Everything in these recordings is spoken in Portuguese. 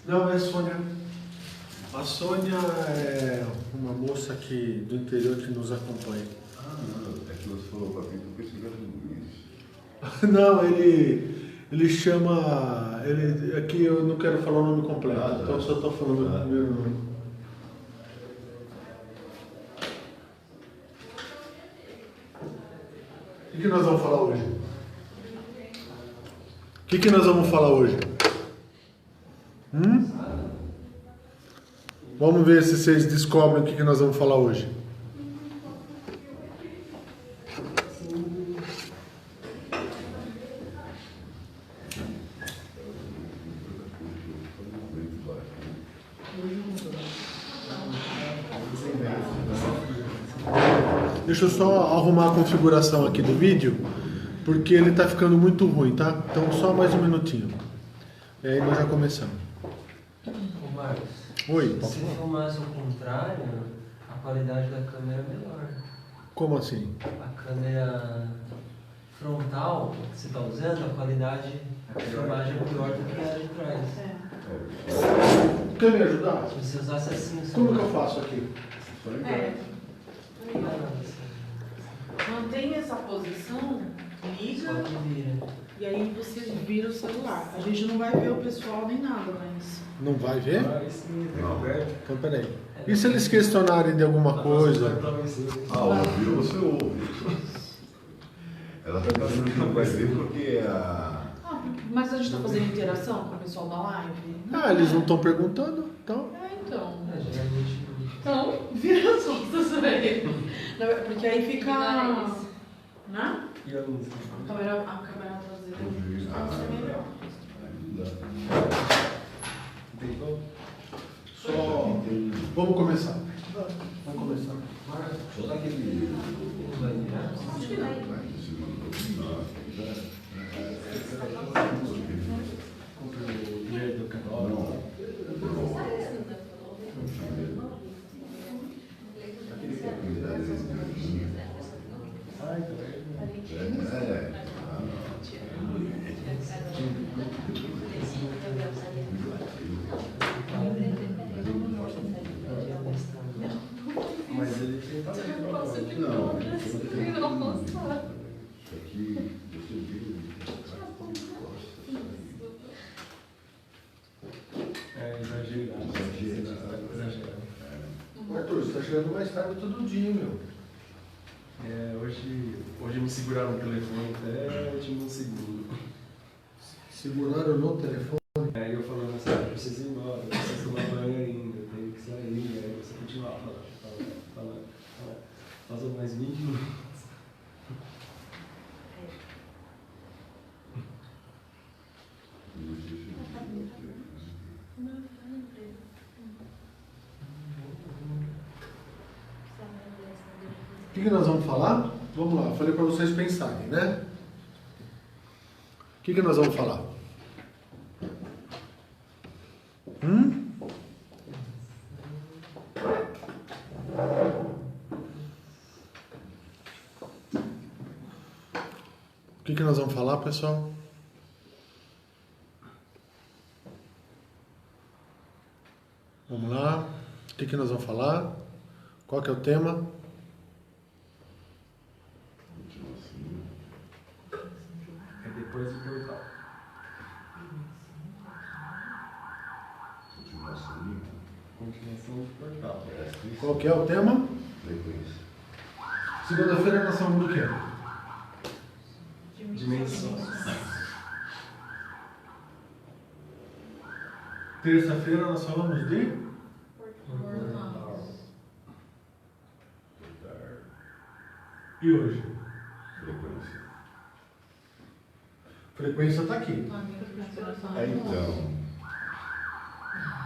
Não, é Sônia. A Sônia é uma moça aqui do interior que nos acompanha. Ah, não, é que você falou pra mim que eu pensei que era Luiz. Não, ele chama. Aqui eu não quero falar o nome completo, então eu só estou falando o primeiro nome. O que nós vamos falar hoje? O que nós vamos falar hoje? Vamos ver se vocês descobrem o que nós vamos falar hoje. Deixa eu só arrumar a configuração aqui do vídeo, porque ele está ficando muito ruim, tá? Então só mais um minutinho. E aí nós já começamos. Ô Marcos, Oi, se filmasse ao contrário, a qualidade da câmera é melhor. como assim? A câmera frontal que você está usando, a qualidade da filmagem é pior do que a de trás. Quer me ajudar? Se você usasse assim, o Como que eu faço aqui? Mantenha essa posição, liga, Só que vira. e aí você vira o celular. A gente não vai ver o pessoal nem nada, mas... Não vai ver? Não. Então peraí. E se eles questionarem de alguma coisa? Ah, ouviu, você ouve. Ela tá achando que não vai ver porque a... Ah, mas a gente tá fazendo interação com o pessoal da live? Ah, eles não estão perguntando? Então. Então. É, geralmente. Então, vira as costas pra ele. Porque aí fica... Né? E a música? A câmera traseira pode ser melhor. Só. Vamos começar. Vamos começar. Só daquele... Vai virar? Acho que vai. Mas ele tem Não, aqui você viu. É exagerado. Arthur, você tá chegando mais tarde todo dia, meu. É, hoje me seguraram no telefone até o último segundo. Seguraram no telefone. Aí eu falando assim, eu preciso ir embora, eu preciso tomar banho ainda, eu tenho que sair, aí você continuava falando. Passou mais 20 minutos. O que nós vamos falar? Vamos lá, falei para vocês pensarem, né? O que nós vamos falar? O que nós vamos falar, pessoal? Vamos lá. O que nós vamos falar? Qual que é o tema? É depois do portal. Continuação do portal. Qual que é o tema? Segunda-feira nós falamos do quê? Dimensões. Terça-feira nós falamos de? E hoje? Frequência está aqui. Então,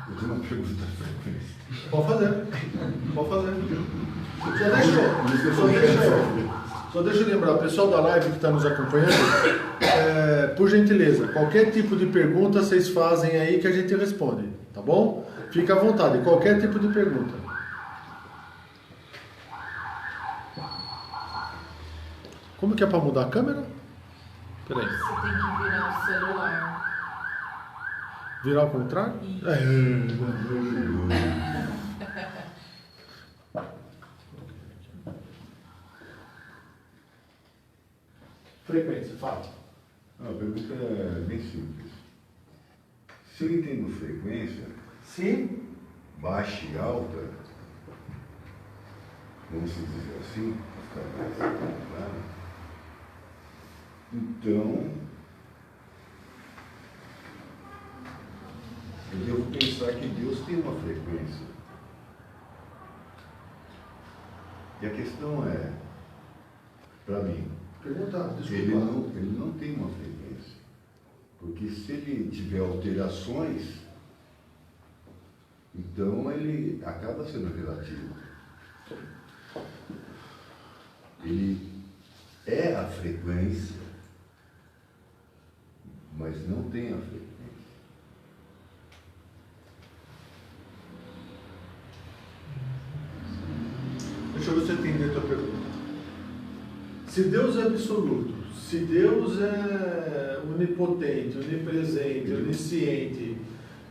eu tenho uma pergunta da frequência. Pode fazer. Pode fazer. Só deixa eu lembrar, o pessoal da live que está nos acompanhando, por gentileza, qualquer tipo de pergunta vocês fazem aí que a gente responde, tá bom? Fica à vontade, qualquer tipo de pergunta. Como que é para mudar a câmera? Peraí. Você tem que virar o celular. Virar ao contrário? Frequência, fala. A pergunta é bem simples. Se eu entendo frequência, Sim. baixa e alta, vamos dizer assim, para ficar mais claro, então eu devo pensar que Deus tem uma frequência. E a questão é, para mim, Pergunta, ele desculpa. não tem uma frequência. Porque se ele tiver alterações, então ele acaba sendo relativo. Ele é a frequência, mas não tem a frequência. Deixa eu ver se eu entendi a tua pergunta. Se Deus é absoluto, se Deus é onipotente, onipresente, onisciente,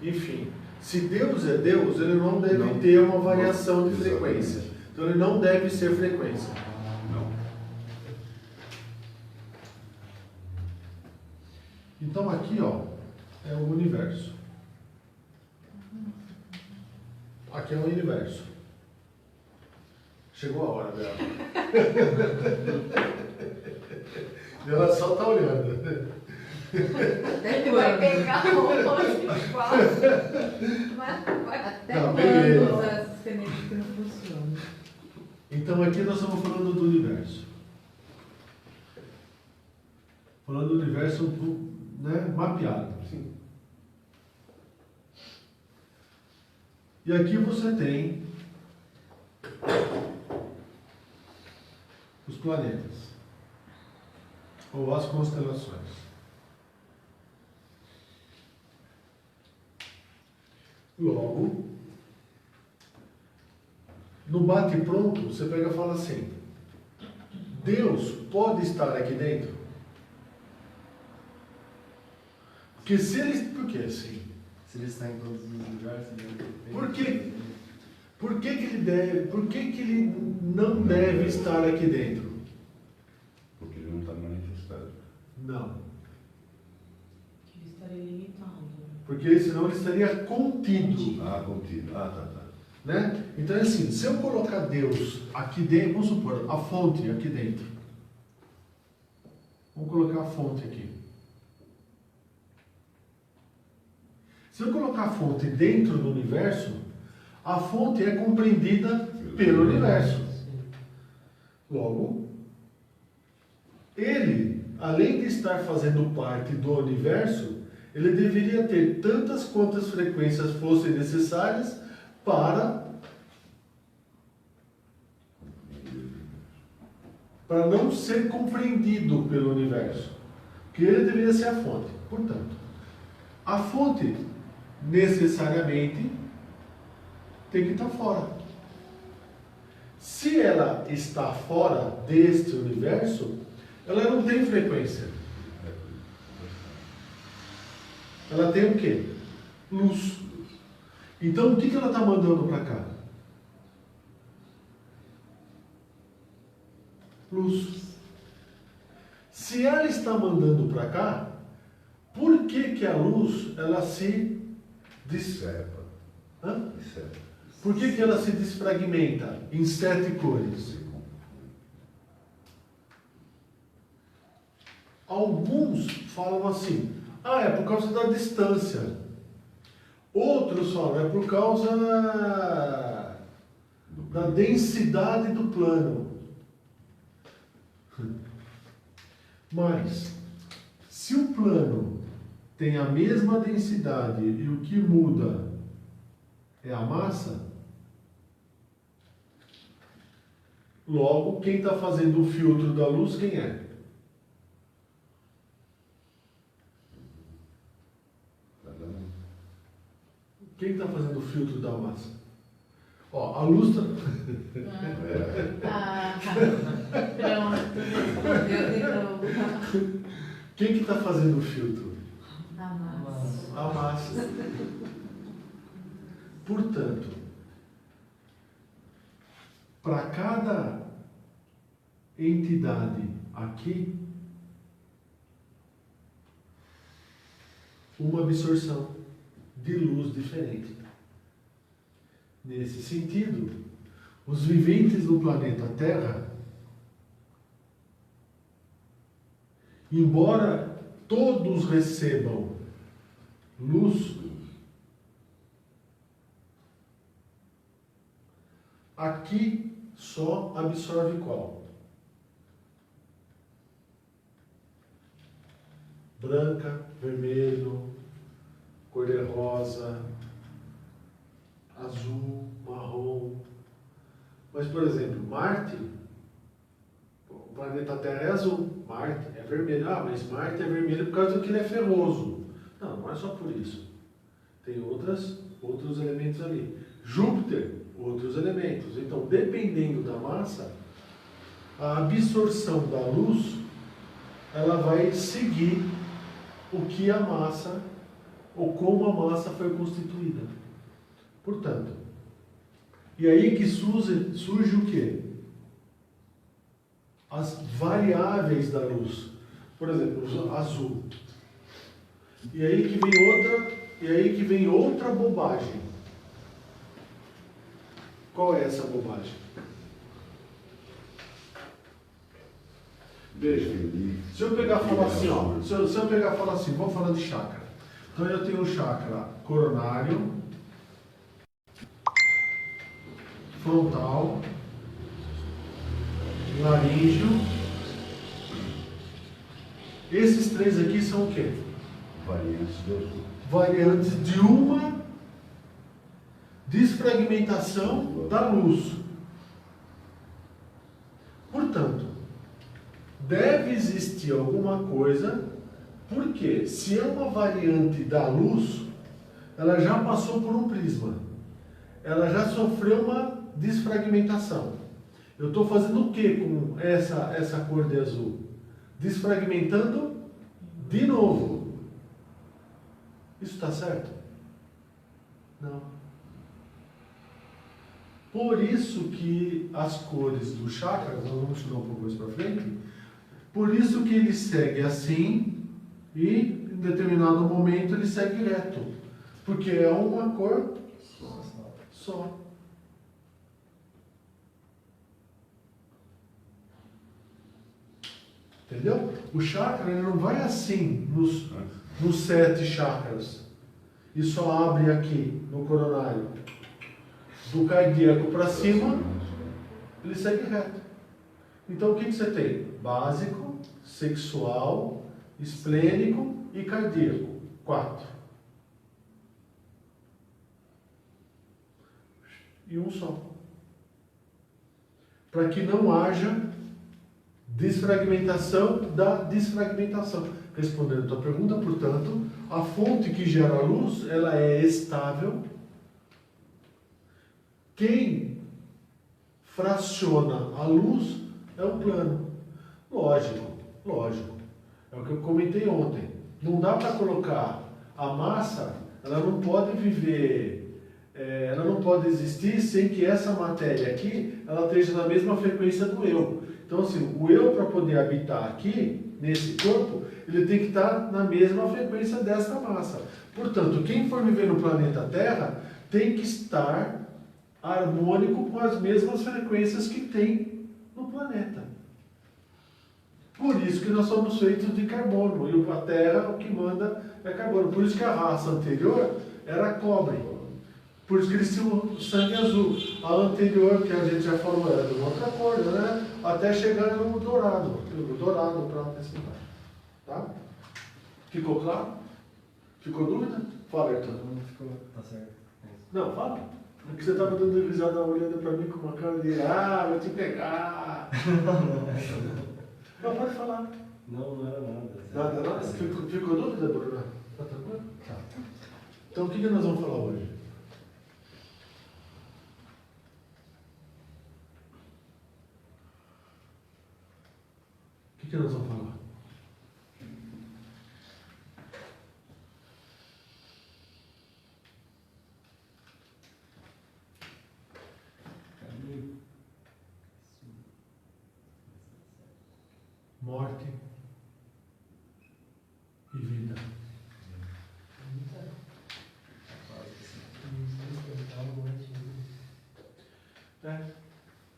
enfim, se Deus é Deus, ele não deve Não. ter uma variação de Exatamente. frequência. Então ele não deve ser frequência. Não. Então aqui, ó, é o universo. Aqui é o universo. Chegou a hora dela. Ela só tá olhando. Até Ele vai quando? pegar hoje quase. Até Não, quando beleza. usar essas canetas que não funcionam? Então aqui nós estamos falando do universo. Falando do universo, né, mapeado. Sim. E aqui você tem os planetas, ou as constelações. Logo, no bate-pronto, você pega e fala assim: Deus pode estar aqui dentro? Porque se ele. Por que assim? Se ele está em todos os lugares, Por quê? Por que que ele deve? Por que que ele não deve estar aqui dentro? Porque ele não está manifestado. Não. Que ele estaria limitado. Porque senão ele estaria contido. Ah, contido. Ah, tá. Né? Então é assim, se eu colocar Deus aqui dentro, vamos supor, a fonte aqui dentro. Vamos colocar a fonte aqui. Se eu colocar a fonte dentro do universo, a fonte é compreendida pelo universo. Logo, ele, além de estar fazendo parte do universo, ele deveria ter tantas quantas frequências fossem necessárias para não ser compreendido pelo universo. Que ele deveria ser a fonte. Portanto, a fonte necessariamente tem que estar fora. Se ela está fora deste universo, ela não tem frequência. Ela tem o quê? Luz. Então o que ela está mandando para cá? Luz. Se ela está mandando para cá, por que a luz ela se Dissepa. Hã? Dissepa. Por que ela se desfragmenta em 7 cores? Alguns falam assim: ah, é por causa da distância. Outros falam: é por causa da densidade do plano. Mas, se o plano tem a mesma densidade e o que muda é a massa, logo, quem está fazendo o filtro da luz, quem é? Quem está fazendo o filtro da massa? Ó, a luz está... Ah, pronto. Respondeu de novo. Quem que está fazendo o filtro? A massa. a massa. Portanto, para cada entidade aqui, uma absorção de luz diferente. Nesse sentido, os viventes do planeta Terra, embora todos recebam luz, aqui só absorve qual? Branca, vermelho, cor-de-rosa, azul, marrom. Mas, por exemplo, Marte, o planeta Terra é azul, Marte é vermelho. Ah, mas Marte é vermelho por causa que ele é ferroso. Não, não é só por isso. Tem outros elementos ali. Júpiter, outros elementos. Então, dependendo da massa, a absorção da luz, ela vai seguir o que a massa, ou como a massa foi constituída. Portanto, e aí que surge o quê? As variáveis da luz. Por exemplo, azul. E aí que vem outra bobagem. Qual é essa bobagem? Veja, se eu pegar e falar assim, ó, se eu pegar e falar assim, vamos falar de chakra. Então eu tenho o chakra coronário, frontal, laríngeo. Esses três aqui são o quê? Variantes de uma desfragmentação da luz. Portanto, deve existir alguma coisa, porque se é uma variante da luz, ela já passou por um prisma, ela já sofreu uma desfragmentação. Eu estou fazendo o que com essa cor de azul? Desfragmentando de novo. Isso está certo? Não. Por isso que as cores do chakra, nós vamos estudar um pouco mais para frente, por isso que ele segue assim e em determinado momento ele segue reto. Porque é uma cor só. Entendeu? O chakra ele não vai assim nos 7 chakras e só abre aqui no coronário. Do cardíaco para cima, ele segue reto. Então o que você tem? Básico, sexual, esplênico e cardíaco. 4. E um só. Para que não haja desfragmentação da desfragmentação. Respondendo a tua pergunta, portanto, a fonte que gera a luz, ela é estável. Quem fraciona a luz é o plano. Lógico. É o que eu comentei ontem. Não dá para colocar a massa, ela não pode viver, ela não pode existir sem que essa matéria aqui, ela esteja na mesma frequência do eu. Então, assim, o eu para poder habitar aqui, nesse corpo, ele tem que estar na mesma frequência dessa massa. Portanto, quem for viver no planeta Terra tem que estar harmônico com as mesmas frequências que tem no planeta. Por isso que nós somos feitos de carbono, e a Terra o que manda é carbono. Por isso que a raça anterior era cobre. Por isso que eles tinham o sangue azul. A anterior, que a gente já falou, era de uma outra cor, né? Até chegar no dourado. O dourado, prata, assim vai. Tá? Ficou claro? Ficou dúvida? Fala, Arthur. Não ficou, tá certo. Não, fala. Porque você estava dando risada olhando para mim com uma cara de vou te pegar. Não, pode falar. Não era nada. Nada? Ficou dúvida, Bruna? Tá tranquilo? Tá. Então o que nós vamos falar hoje? O que nós vamos falar?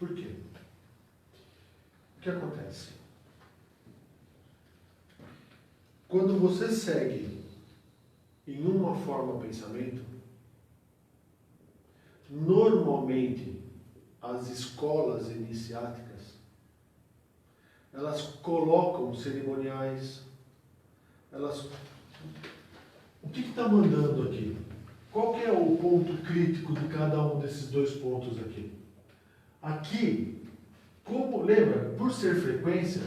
Por quê? O que acontece? Quando você segue em uma forma de pensamento, normalmente as escolas iniciáticas, elas colocam cerimoniais, o que está mandando aqui? Qual que é o ponto crítico de cada um desses dois pontos aqui? Aqui, lembra, por ser frequência,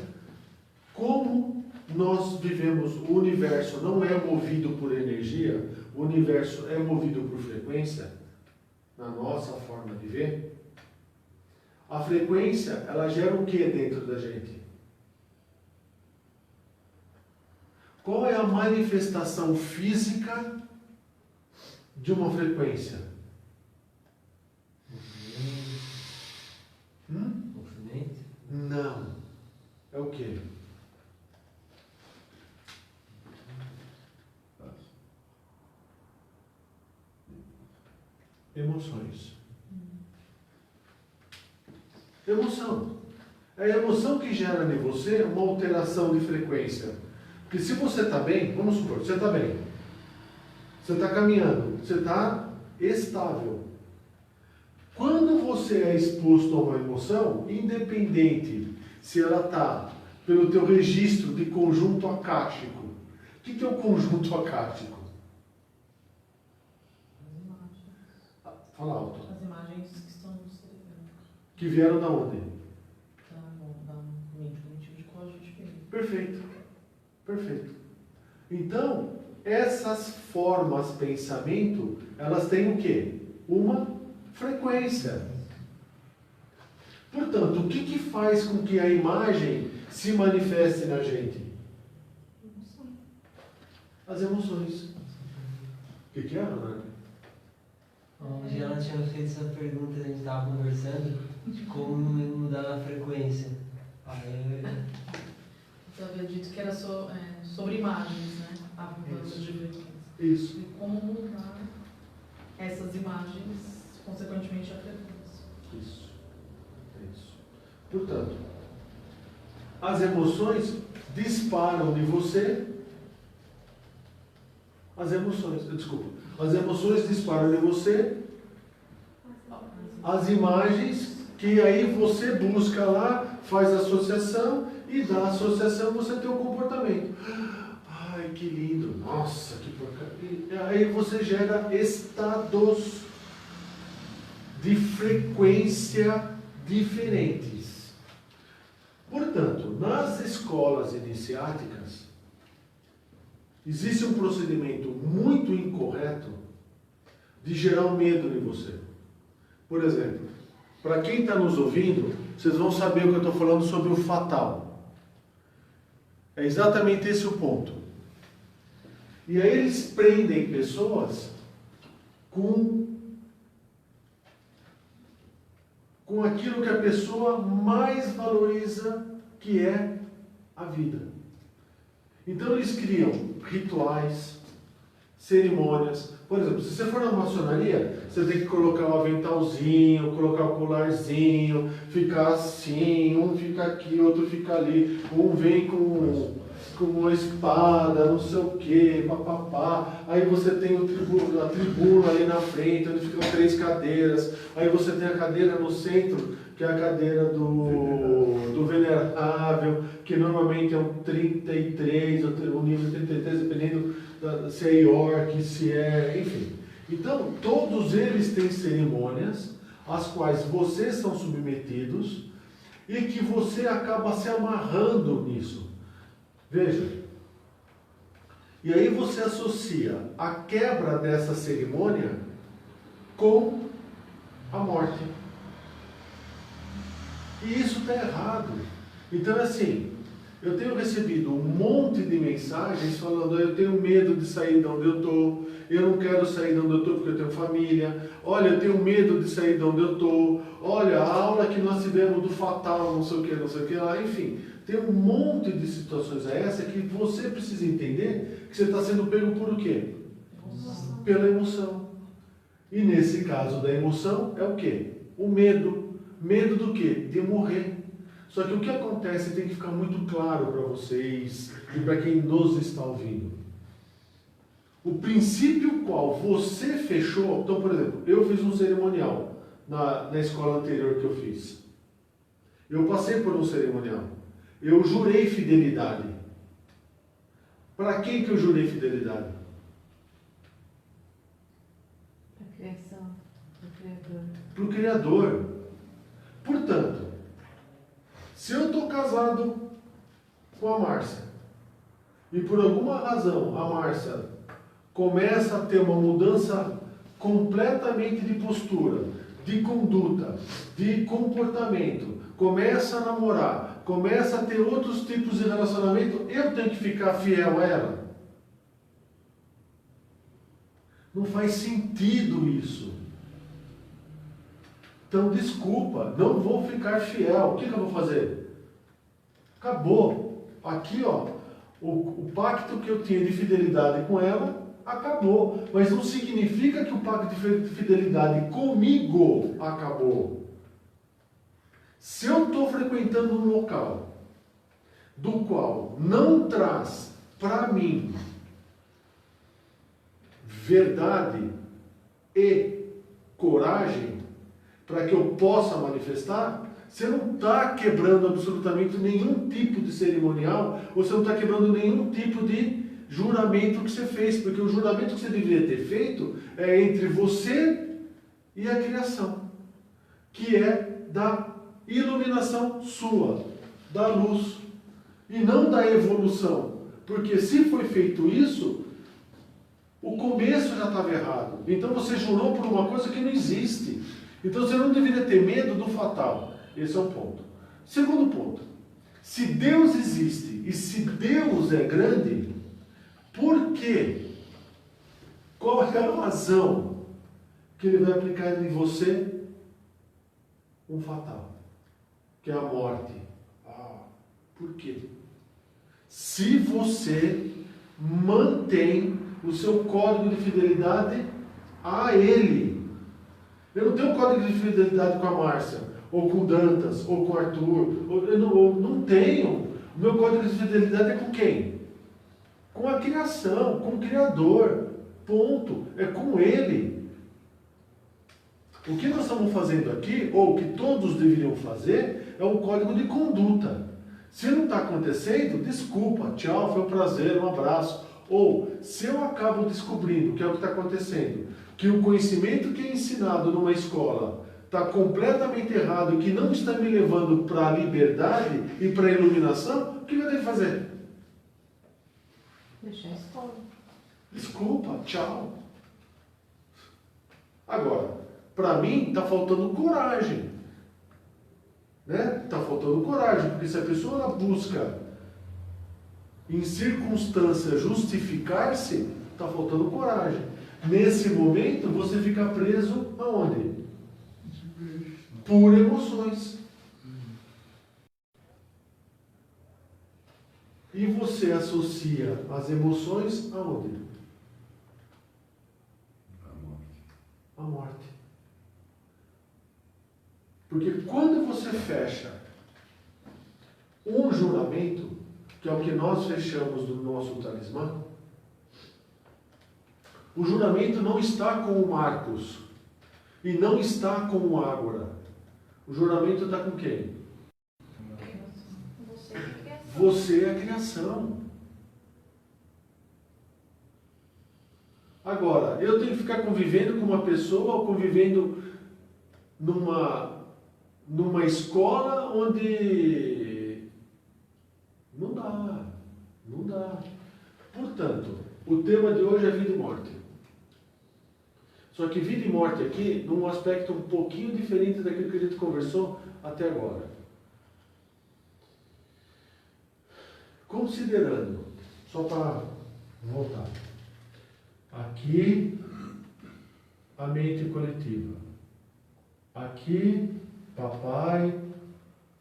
como nós vivemos, o universo não é movido por energia, o universo é movido por frequência, na nossa forma de ver. A frequência, ela gera o que dentro da gente? Qual é a manifestação física de uma frequência? Movimento? Não. É o quê? Emoções. Emoção. É a emoção que gera em você uma alteração de frequência. Porque se você está bem, vamos supor, você está bem. Você está caminhando, você está estável. Quando você é exposto a uma emoção, independente se ela está pelo teu registro de conjunto acástico. O que é o conjunto acástico? As imagens. Fala alto. As imagens que estão no cérebro. Que vieram da onde? Da mente cognitiva de qual a gente veio. Perfeito. Perfeito. Então, essas formas de pensamento, elas têm o quê? Uma frequência. Portanto, o que faz com que a imagem se manifeste na gente? As emoções. O que é, Leonardo? A Giana tinha feito essa pergunta, a gente estava conversando, de como mudar a frequência. Aí Você havia dito que era sobre imagens, né? A mudança de frequência. Isso. E como mudar essas imagens, consequentemente, a frequência. Isso. Portanto, as emoções disparam de você. As emoções disparam de você as imagens que aí você busca lá, faz associação e da associação você tem um comportamento. Ai, que lindo! Nossa, que porcaria! E aí você gera estados de frequência diferentes. Portanto, nas escolas iniciáticas, existe um procedimento muito incorreto de gerar um medo em você. Por exemplo, para quem está nos ouvindo, vocês vão saber o que eu estou falando sobre o fatal. É exatamente esse o ponto. E aí eles prendem pessoas com aquilo que a pessoa mais valoriza, que é a vida. Então eles criam rituais, cerimônias. Por exemplo, se você for na maçonaria, você tem que colocar o aventalzinho, colocar o colarzinho, ficar assim, um fica aqui, outro fica ali, um vem com uma espada, não sei o que, papapá. Aí você tem a tribuna ali na frente, onde ficam 3 cadeiras. Aí você tem a cadeira no centro, que é a cadeira do venerável, que normalmente é um 33, o nível 33, dependendo se é York, se é... enfim. Então, todos eles têm cerimônias, às quais vocês são submetidos, e que você acaba se amarrando nisso. Veja. E aí você associa a quebra dessa cerimônia com a morte. E isso está errado. Então, assim, eu tenho recebido um monte de mensagens falando: eu tenho medo de sair de onde eu estou, eu não quero sair de onde eu estou porque eu tenho família, olha, eu tenho medo de sair de onde eu estou, olha, a aula que nós tivemos do fatal, não sei o que lá, enfim. Tem um monte de situações essa que você precisa entender que você está sendo pego por o quê? Pela emoção. E nesse caso da emoção é o quê? O medo. Medo do quê? De morrer. Só que o que acontece tem que ficar muito claro para vocês e para quem nos está ouvindo. O princípio qual você fechou, então, por exemplo, eu fiz um cerimonial na escola anterior que eu fiz. Eu passei por um cerimonial. Eu jurei fidelidade. Para quem que eu jurei fidelidade? A criação do Criador. Para o Criador. Portanto, se eu estou casado com a Márcia e por alguma razão a Márcia começa a ter uma mudança completamente de postura, de conduta, de comportamento, começa a namorar, começa a ter outros tipos de relacionamento, eu tenho que ficar fiel a ela? Não faz sentido isso. Então, desculpa, não vou ficar fiel. O que eu vou fazer? Acabou. Aqui, ó, o pacto que eu tinha de fidelidade com ela acabou. Mas não significa que o pacto de fidelidade comigo acabou. Se eu estou frequentando um local do qual não traz para mim verdade e coragem para que eu possa manifestar, você não está quebrando absolutamente nenhum tipo de cerimonial, ou você não está quebrando nenhum tipo de juramento que você fez, porque o juramento que você deveria ter feito é entre você e a criação, que é da iluminação sua, da luz, e não da evolução. Porque se foi feito isso, o começo já estava errado. Então você jurou por uma coisa que não existe. Então você não deveria ter medo do fatal. Esse é um ponto. Segundo ponto. Se Deus existe e se Deus é grande, por quê? Qual é a razão que Ele vai aplicar em você um fatal? Que é a morte. Por quê? Se você mantém o seu código de fidelidade a Ele. Eu não tenho código de fidelidade com a Márcia, ou com o Dantas, ou com o Arthur. Eu não tenho. O meu código de fidelidade é com quem? Com a criação, com o Criador. Ponto. É com Ele. O que nós estamos fazendo aqui, ou o que todos deveriam fazer, é um código de conduta. Se não está acontecendo, desculpa, tchau, foi um prazer, um abraço. Ou, se eu acabo descobrindo, que é o que está acontecendo, que o conhecimento que é ensinado numa escola está completamente errado e que não está me levando para a liberdade e para a iluminação, o que eu tenho que fazer? Deixar a escola. Desculpa, tchau. Agora, para mim está faltando coragem. Né? Está faltando coragem, porque se a pessoa ela busca em circunstância justificar-se, está faltando coragem. Nesse momento, você fica preso aonde? Por emoções. E você associa as emoções aonde? A morte. Porque quando você fecha um juramento, que é o que nós fechamos do nosso talismã, o juramento não está com o Marcos e não está com o Ágora. O juramento está com quem? Você é a criação. Agora, eu tenho que ficar convivendo com uma pessoa ou convivendo numa escola onde não dá. Portanto, o tema de hoje é vida e morte. Só que vida e morte aqui, num aspecto um pouquinho diferente daquilo que a gente conversou até agora. Considerando, só para voltar, aqui a mente coletiva, aqui papai,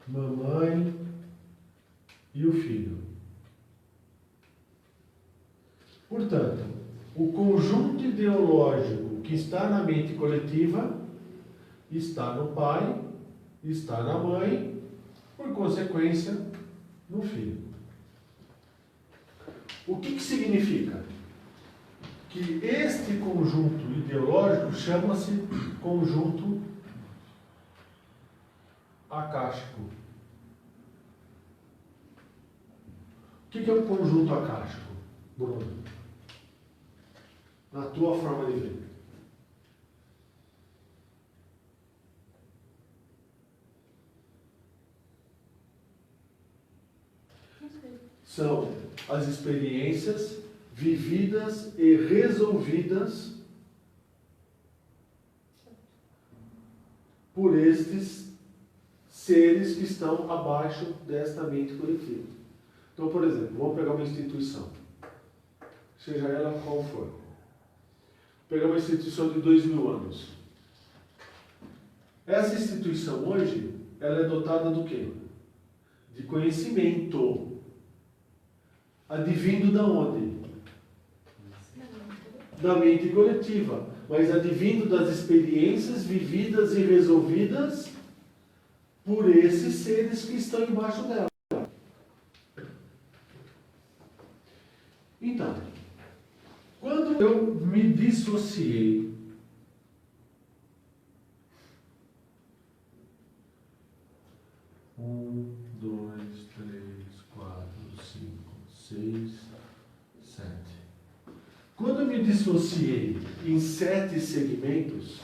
mamãe e o filho. Portanto, o conjunto ideológico que está na mente coletiva está no pai, está na mãe, por consequência, no filho. O que significa? Que este conjunto ideológico chama-se conjunto acástico. O que é o conjunto acástico, Bruno? Na tua forma de ver. São as experiências vividas e resolvidas por estes seres que estão abaixo desta mente coletiva. Então, por exemplo, vamos pegar uma instituição, seja ela qual for. Pegar uma instituição de 2000 anos. Essa instituição hoje, ela é dotada do quê? De conhecimento. Advindo da onde? Da mente coletiva. Mas advindo das experiências vividas e resolvidas por esses seres que estão embaixo dela. Então, quando eu me dissociei um, dois, três, quatro, cinco, 6, 7. Quando eu me dissociei em 7 segmentos,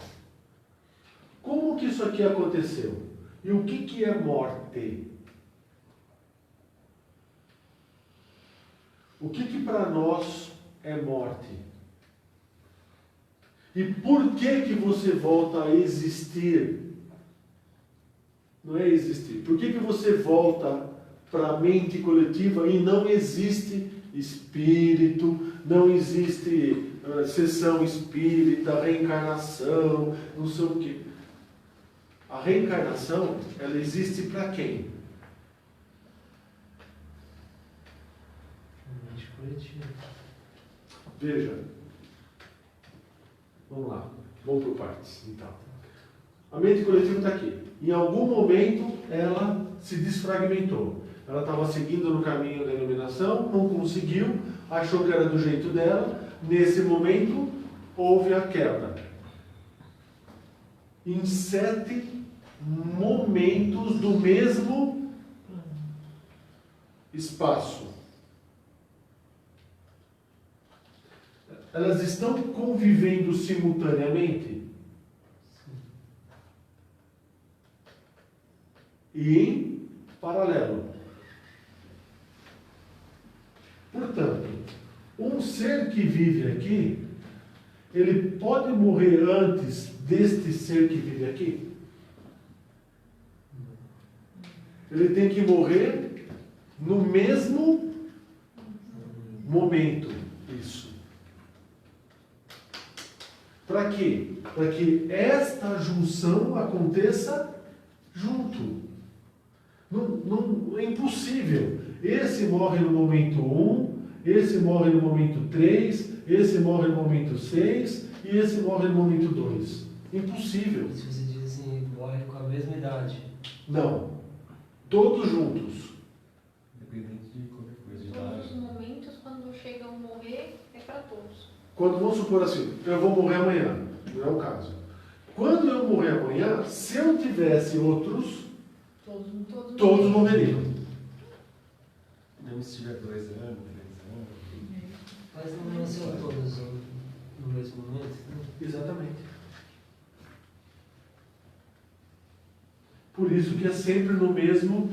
como que isso aqui aconteceu? E o que é morte? O que para nós é morte? E por que você volta a existir? Não é existir. Por que você volta para a mente coletiva e não existe espírito, não existe sessão espírita, reencarnação, não sei o quê. A reencarnação, ela existe para quem? Mente coletiva. Veja. Vamos lá. Vamos por partes, então. A mente coletiva está aqui. Em algum momento, ela se desfragmentou. Ela estava seguindo no caminho da iluminação, não conseguiu, achou que era do jeito dela. Nesse momento, houve a quebra. Em 7 momentos do mesmo espaço. Elas estão convivendo simultaneamente? E em paralelo. Portanto, um ser que vive aqui, ele pode morrer antes deste ser que vive aqui? Ele tem que morrer no mesmo momento. Isso. Para quê? Para que esta junção aconteça junto. Não, é impossível. Esse morre no momento 1, esse morre no momento 3, esse morre no momento 6 e esse morre no momento 2. Impossível. Se você diz assim, morre com a mesma idade. Não. Todos juntos. Independente de qualquer coisa, de Todos os idade. momentos, quando chegam a morrer, é para todos. Quando vamos supor assim, eu vou morrer amanhã. Não é o caso. Quando eu morrer amanhã, se eu tivesse outros, todos morreriam. Mesmo se tiver 2 anos, 3 anos. Mas não nasceu todos no mesmo momento? Né? Exatamente. Por isso que é sempre no mesmo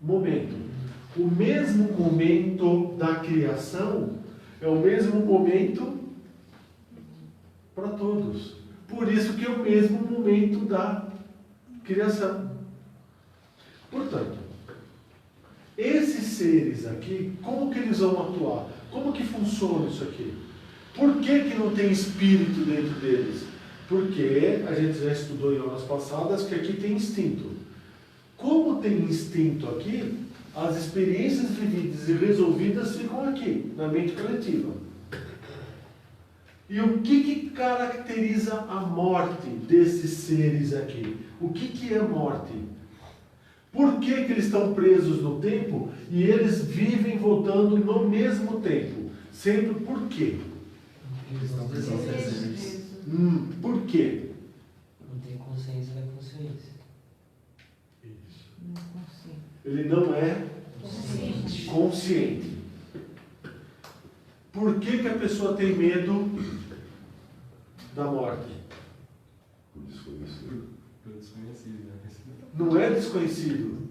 momento. O mesmo momento da criação é o mesmo momento para todos. Por isso que é o mesmo momento da criação. Portanto, esses seres aqui, como que eles vão atuar? Como que funciona isso aqui? Por que não tem espírito dentro deles? Porque a gente já estudou em aulas passadas que aqui tem instinto. Como tem instinto aqui, as experiências vividas e resolvidas ficam aqui, na mente coletiva. E o que caracteriza a morte desses seres aqui? O que é morte? Por que eles estão presos no tempo e eles vivem voltando no mesmo tempo? Sempre por quê? Eles estão presentes. Por quê? Não tem consciência da consciência. Isso. Ele não é consciente. Por que a pessoa tem medo da morte? Desconhecido. Desconhecido, né? Não é desconhecido.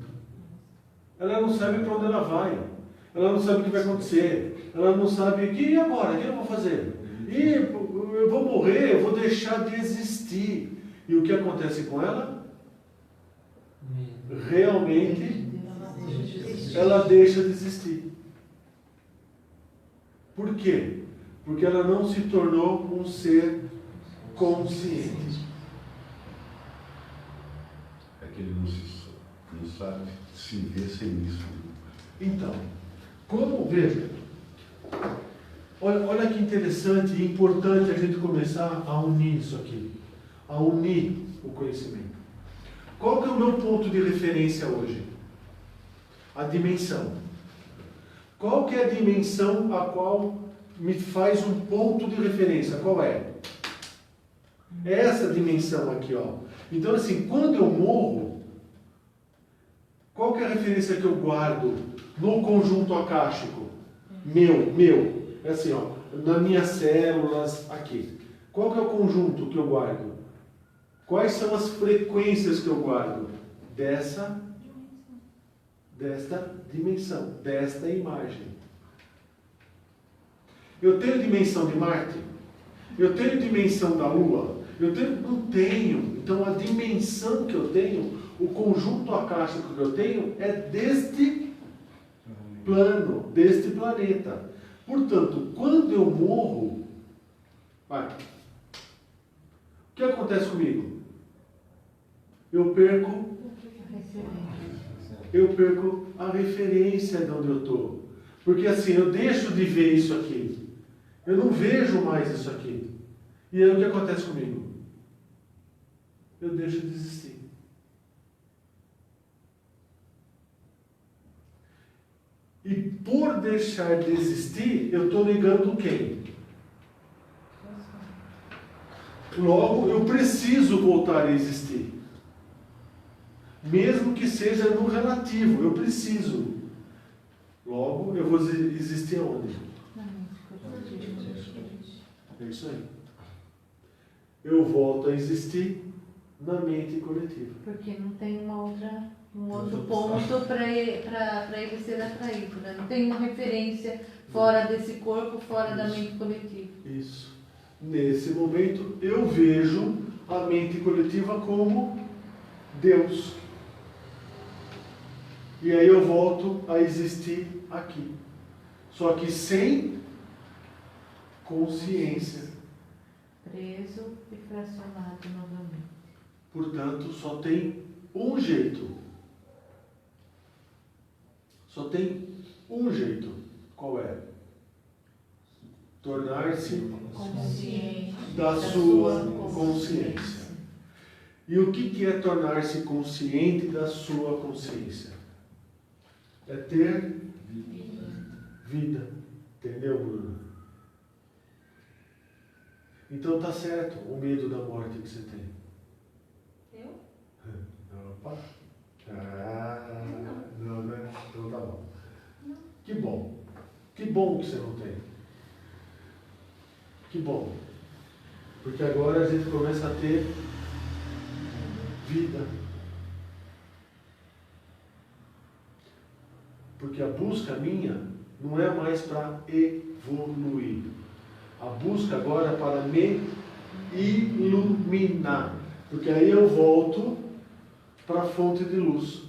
Ela não sabe para onde ela vai. Ela não sabe o que vai acontecer. Ela não sabe e agora? O que eu vou fazer? E eu vou morrer, eu vou deixar de existir. E o que acontece com ela? Realmente, ela deixa de existir. Por quê? Porque ela não se tornou um ser consciente. É que ele não sabe se ver sem isso. Então, como veja, olha que interessante e importante a gente começar a unir isso aqui, a unir o conhecimento. Qual que é o meu ponto de referência hoje? A dimensão. Qual que é a dimensão a qual me faz um ponto de referência? Qual é? É essa dimensão aqui, ó. Então, assim, quando eu morro, qual que é a referência que eu guardo no conjunto acástico? Meu. É assim, ó, nas minhas células aqui. Qual que é o conjunto que eu guardo? Quais são as frequências que eu guardo? Desta dimensão, desta imagem. Eu tenho dimensão de Marte? Eu tenho dimensão da Lua? Não tenho. Então a dimensão que eu tenho, o conjunto acástico que eu tenho é deste plano, deste planeta. Portanto, quando eu morro, o que acontece comigo? Eu perco a referência de onde eu estou. Porque assim, eu deixo de ver isso aqui. Eu não vejo mais isso aqui. E aí o que acontece comigo? Eu deixo de existir. E por deixar de existir, eu estou negando quem? Logo, eu preciso voltar a existir. Mesmo que seja no relativo, eu preciso. Logo, eu vou existir aonde? É isso aí. Eu volto a existir na mente coletiva. Porque não tem um outro ponto para ele ser atraído, né? Não tem uma referência fora desse corpo, fora da mente coletiva. Isso. Nesse momento, eu vejo a mente coletiva como Deus. E aí eu volto a existir aqui. Só que sem consciência. Preso e fracionado novamente. Portanto, só tem um jeito. Só tem um jeito. Qual é? Tornar-se Consciente da sua consciência. E o que é tornar-se consciente da sua consciência? É ter vida. Entendeu, Bruno? Então tá certo o medo da morte que você tem. Eu? Opa. Não, né? Então tá bom. Que bom. Que bom que você não tem. Que bom. Porque agora a gente começa a ter vida. Porque a busca minha não é mais para evoluir. A busca agora é para me iluminar. Porque aí eu volto para a fonte de luz.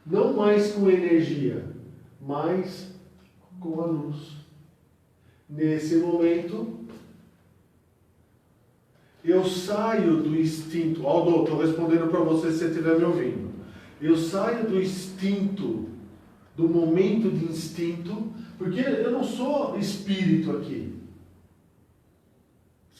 Não mais com energia, mas com a luz. Nesse momento, eu saio do instinto. Aldo, estou respondendo para você se você estiver me ouvindo. Eu saio do instinto, do momento de instinto, porque eu não sou espírito aqui.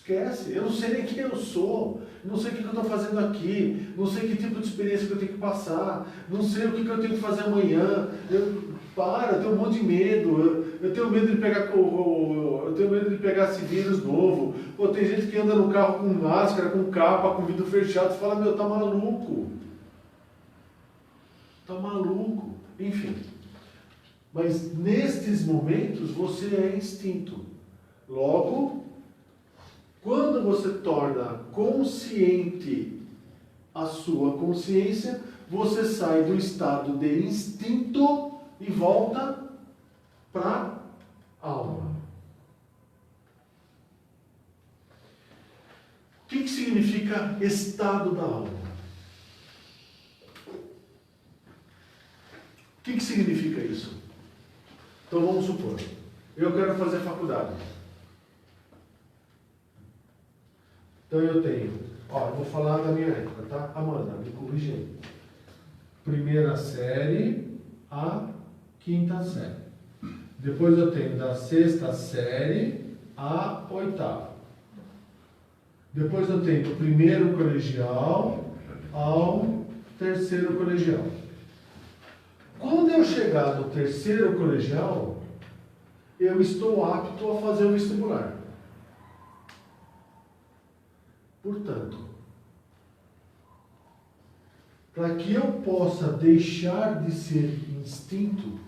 Esquece. Eu não sei nem quem eu sou. Não sei o que eu estou fazendo aqui. Não sei que tipo de experiência que eu tenho que passar. Não sei o que eu tenho que fazer amanhã. Eu tenho um monte de medo. Eu tenho medo de pegar esse vírus novo. Pô, tem gente que anda no carro com máscara, com capa, com vidro fechado. Você fala, meu, tá maluco. Tá maluco. Enfim. Mas nestes momentos você é instinto. Logo, quando você torna consciente a sua consciência, você sai do estado de instinto e volta para a alma. O que significa estado da alma? O que significa isso? Então vamos supor, eu quero fazer faculdade. Então eu tenho, eu vou falar da minha época, tá? Amanda, me corrige aí. Primeira série a quinta série. Depois eu tenho da sexta série a oitava. Depois eu tenho do primeiro colegial ao terceiro colegial. Quando eu chegar no terceiro colegial, eu estou apto a fazer o vestibular. Portanto, para que eu possa deixar de ser instinto, o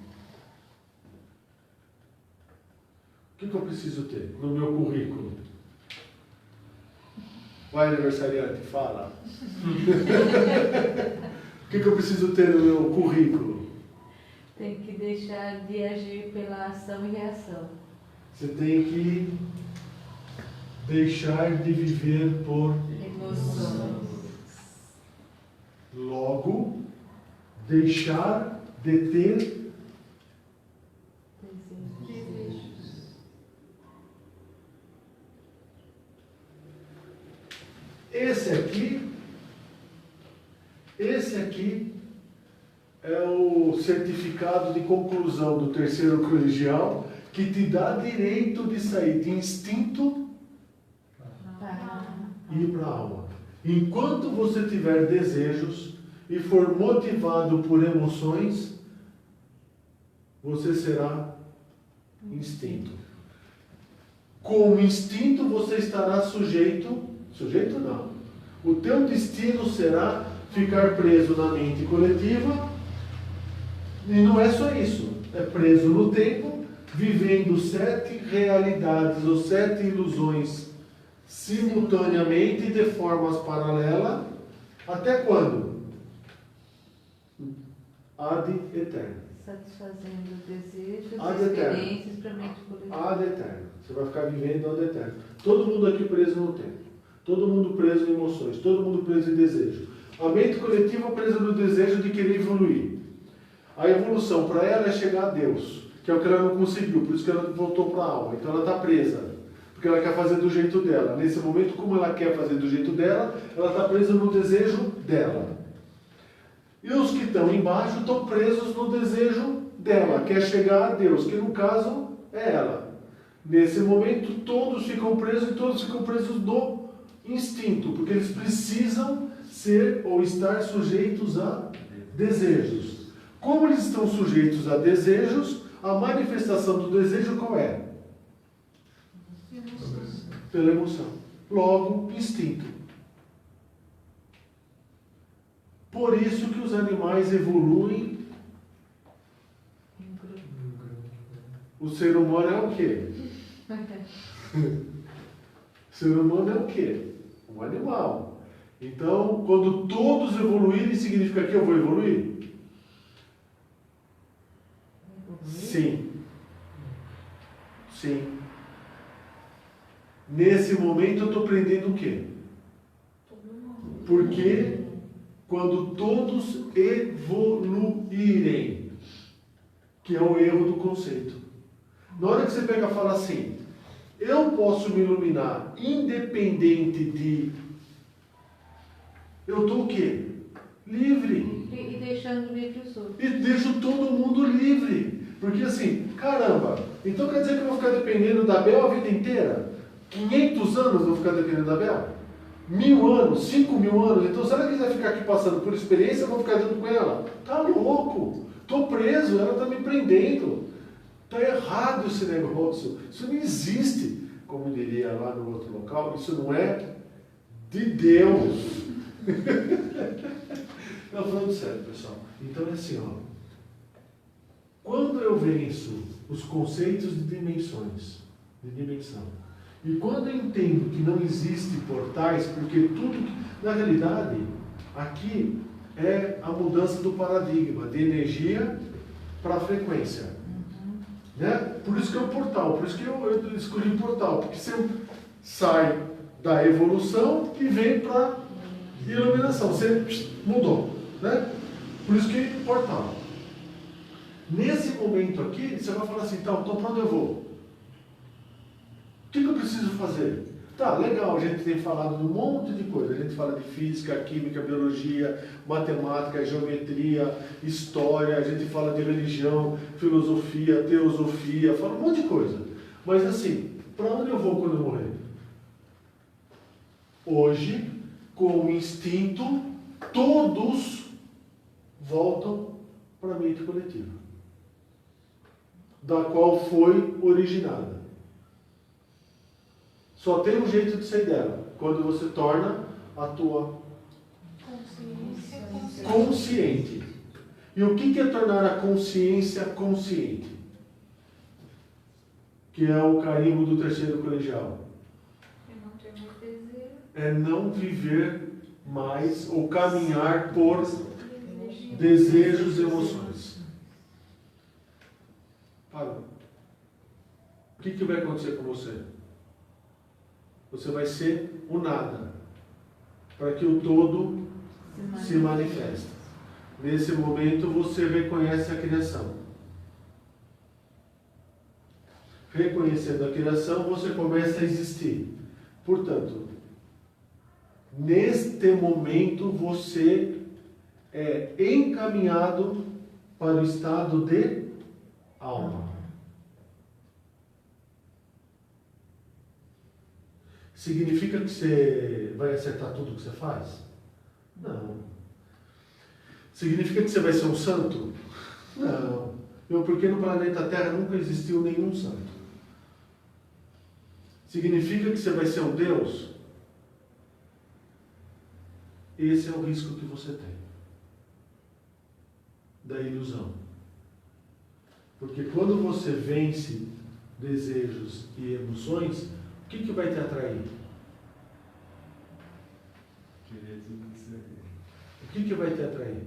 que eu preciso ter no meu currículo? Vai, aniversariante, fala. O que eu preciso ter no meu currículo? Tem que deixar de agir pela ação e reação. Você tem que deixar de viver por Emoções. Logo, deixar de ter Desejos. Esse aqui é o certificado de conclusão do terceiro colegial que te dá direito de sair de instinto e ir para a alma. Enquanto você tiver desejos e for motivado por emoções, você será instinto. Com instinto você estará sujeito não. O teu destino será ficar preso na mente coletiva, e não é só isso, é preso no tempo, vivendo 7 realidades ou 7 ilusões simultaneamente de formas paralelas, até quando? Ad eterno. Satisfazendo desejos, Ad eterno. experiências para a mente coletiva. Ad eterno. Você vai ficar vivendo ad eterno. Todo mundo aqui preso no tempo. Todo mundo preso em emoções. Todo mundo preso em desejo. A mente coletiva presa no desejo de querer evoluir. A evolução para ela é chegar a Deus, que é o que ela não conseguiu, por isso que ela voltou para a alma. Então ela está presa, porque ela quer fazer do jeito dela. Nesse momento, como ela quer fazer do jeito dela, ela está presa no desejo dela. E os que estão embaixo estão presos no desejo dela, quer chegar a Deus, que no caso é ela. Nesse momento, todos ficam presos e todos ficam presos no instinto, porque eles precisam ser ou estar sujeitos a desejos. Como eles estão sujeitos a desejos, a manifestação do desejo qual é? Pela emoção. Logo, instinto. Por isso que os animais evoluem. O ser humano é o quê? O ser humano é o quê? Um animal. Então, quando todos evoluírem, significa que eu vou evoluir? Sim. Sim. Nesse momento eu estou aprendendo o quê? Porque quando todos evoluírem, que é o erro do conceito. Na hora que você pega e fala assim, eu posso me iluminar independente de... Eu estou o quê? Livre. E deixando livre os outros. E deixo todo mundo livre. Porque assim, caramba, então quer dizer que eu vou ficar dependendo da Bel a vida inteira? 500 anos vou ficar dependendo da Bel? 1000 anos, 5000 anos? Então, se ela quiser ficar aqui passando por experiência, eu vou ficar junto com ela. Tá louco? Tô preso, ela tá me prendendo. Tá errado esse negócio. Isso não existe. Como diria lá no outro local, isso não é de Deus. Não, falando sério, pessoal. Então é assim, ó. Quando eu venço os conceitos de dimensões, de dimensão, e quando eu entendo que não existe portais, porque tudo, na realidade, aqui é a mudança do paradigma de energia para frequência. Né? Por isso que é o portal, por isso que eu escolhi o portal, porque você sai da evolução e vem para iluminação, você mudou. Né? Por isso que é portal. Nesse momento aqui, você vai falar assim, então para onde eu vou? O que eu preciso fazer? Tá, legal, a gente tem falado de um monte de coisa. A gente fala de física, química, biologia, matemática, geometria, história, a gente fala de religião, filosofia, teosofia, fala um monte de coisa. Mas assim, para onde eu vou quando eu morrer? Hoje, com o instinto, todos voltam para a mente coletiva, da qual foi originada. Só tem um jeito de sair dela, quando você torna a tua consciente. E o que é tornar a consciência consciente? Que é o carimbo do terceiro colegial. É não viver mais ou caminhar por desejos e emoções. Parou. O que vai acontecer com você? Você vai ser o nada, para que o todo se manifeste. Nesse momento você reconhece a criação. Reconhecendo a criação, você começa a existir. Portanto, neste momento você é encaminhado para o estado de alma. Significa que você vai acertar tudo que você faz? Não. Significa que você vai ser um santo? Não. Porque no planeta Terra nunca existiu nenhum santo. Significa que você vai ser um Deus? Esse é o risco que você tem da ilusão. Porque quando você vence desejos e emoções, o que vai te atrair? Querer tudo que você O que vai te atrair?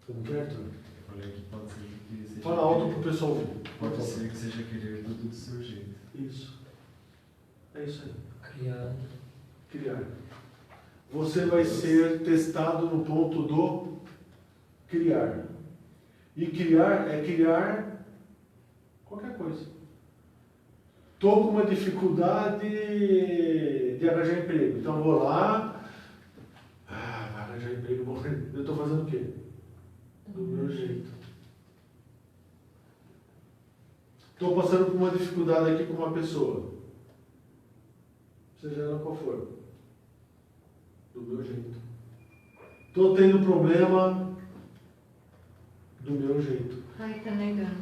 Como que é, Arthur? Eu falei que pode ser que seja. Fala alto para o pessoal ouvir. Pode ser que seja querer tudo do seu jeito. Isso. É isso aí. Criar. Você vai ser testado no ponto do criar. E criar é criar qualquer coisa. Estou com uma dificuldade de arranjar emprego. Então vou lá. Vai arranjar emprego. Eu estou fazendo o quê? Do meu jeito. Estou passando por uma dificuldade aqui com uma pessoa. Seja ela qual for. Do meu jeito. Estou tendo problema do meu jeito. Ai, está negando.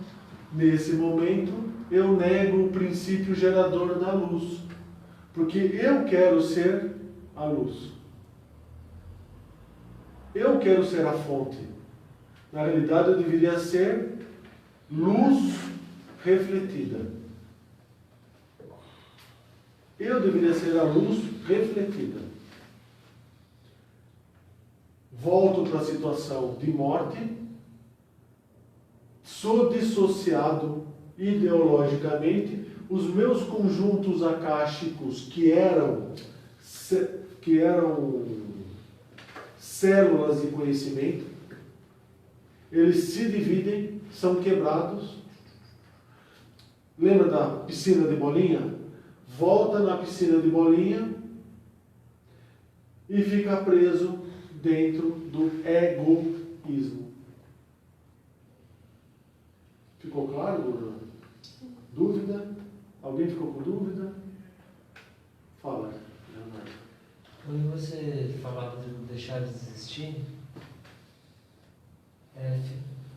Nesse momento, eu nego o princípio gerador da luz. Porque eu quero ser a luz. Eu quero ser a fonte. Na realidade, eu deveria ser luz refletida. Eu deveria ser a luz refletida. Volto para a situação de morte. Sou dissociado ideologicamente. Os meus conjuntos akáshicos, que eram células de conhecimento, eles se dividem, são quebrados. Lembra da piscina de bolinha? Volta na piscina de bolinha e fica preso dentro do egoísmo. Ficou claro, Bruno? Dúvida? Alguém ficou com dúvida? Fala, Leonardo. Quando você falava de deixar de existir,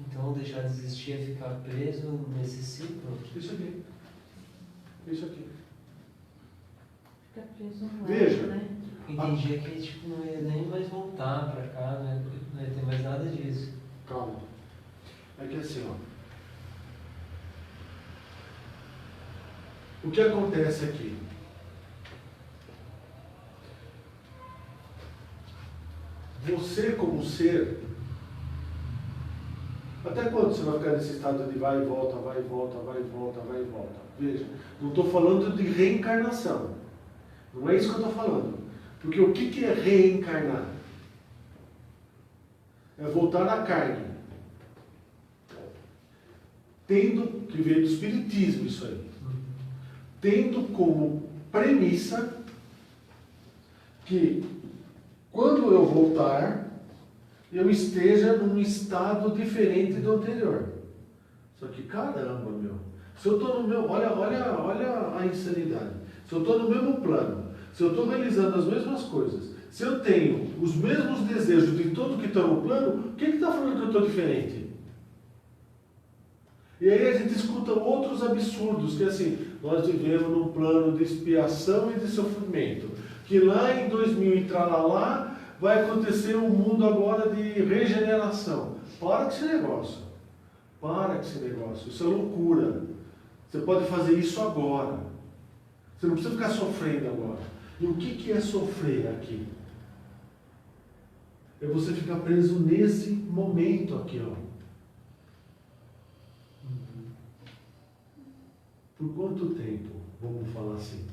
então deixar de existir é ficar preso nesse ciclo? Isso aqui. Isso aqui. Fica preso no Veja. ego, né? Entendia que tipo, não ia nem mais voltar pra cá, né? Não ia ter mais nada disso. Calma. É que assim, ó. O que acontece aqui? Você como ser, até quando você vai ficar nesse estado de vai e volta, vai e volta, vai e volta, vai e volta? Veja, não estou falando de reencarnação. Não é isso que eu estou falando. Porque o que é reencarnar? É voltar à carne. Tendo, que veio do espiritismo isso aí. Tendo como premissa que quando eu voltar, eu esteja num estado diferente do anterior. Só que caramba, meu. Se eu estou no meu. Olha a insanidade. Se eu estou no mesmo plano, se eu estou realizando as mesmas coisas, se eu tenho os mesmos desejos de todo que está no plano, o que está falando que eu estou diferente? E aí a gente escuta outros absurdos, que assim, nós vivemos num plano de expiação e de sofrimento, que lá em 2000 e tralalá vai acontecer um mundo agora de regeneração. Para com esse negócio. Para com esse negócio. Isso é loucura. Você pode fazer isso agora. Você não precisa ficar sofrendo agora. E o que é sofrer aqui? É você ficar preso nesse momento aqui, ó. Por quanto tempo? Vamos falar assim.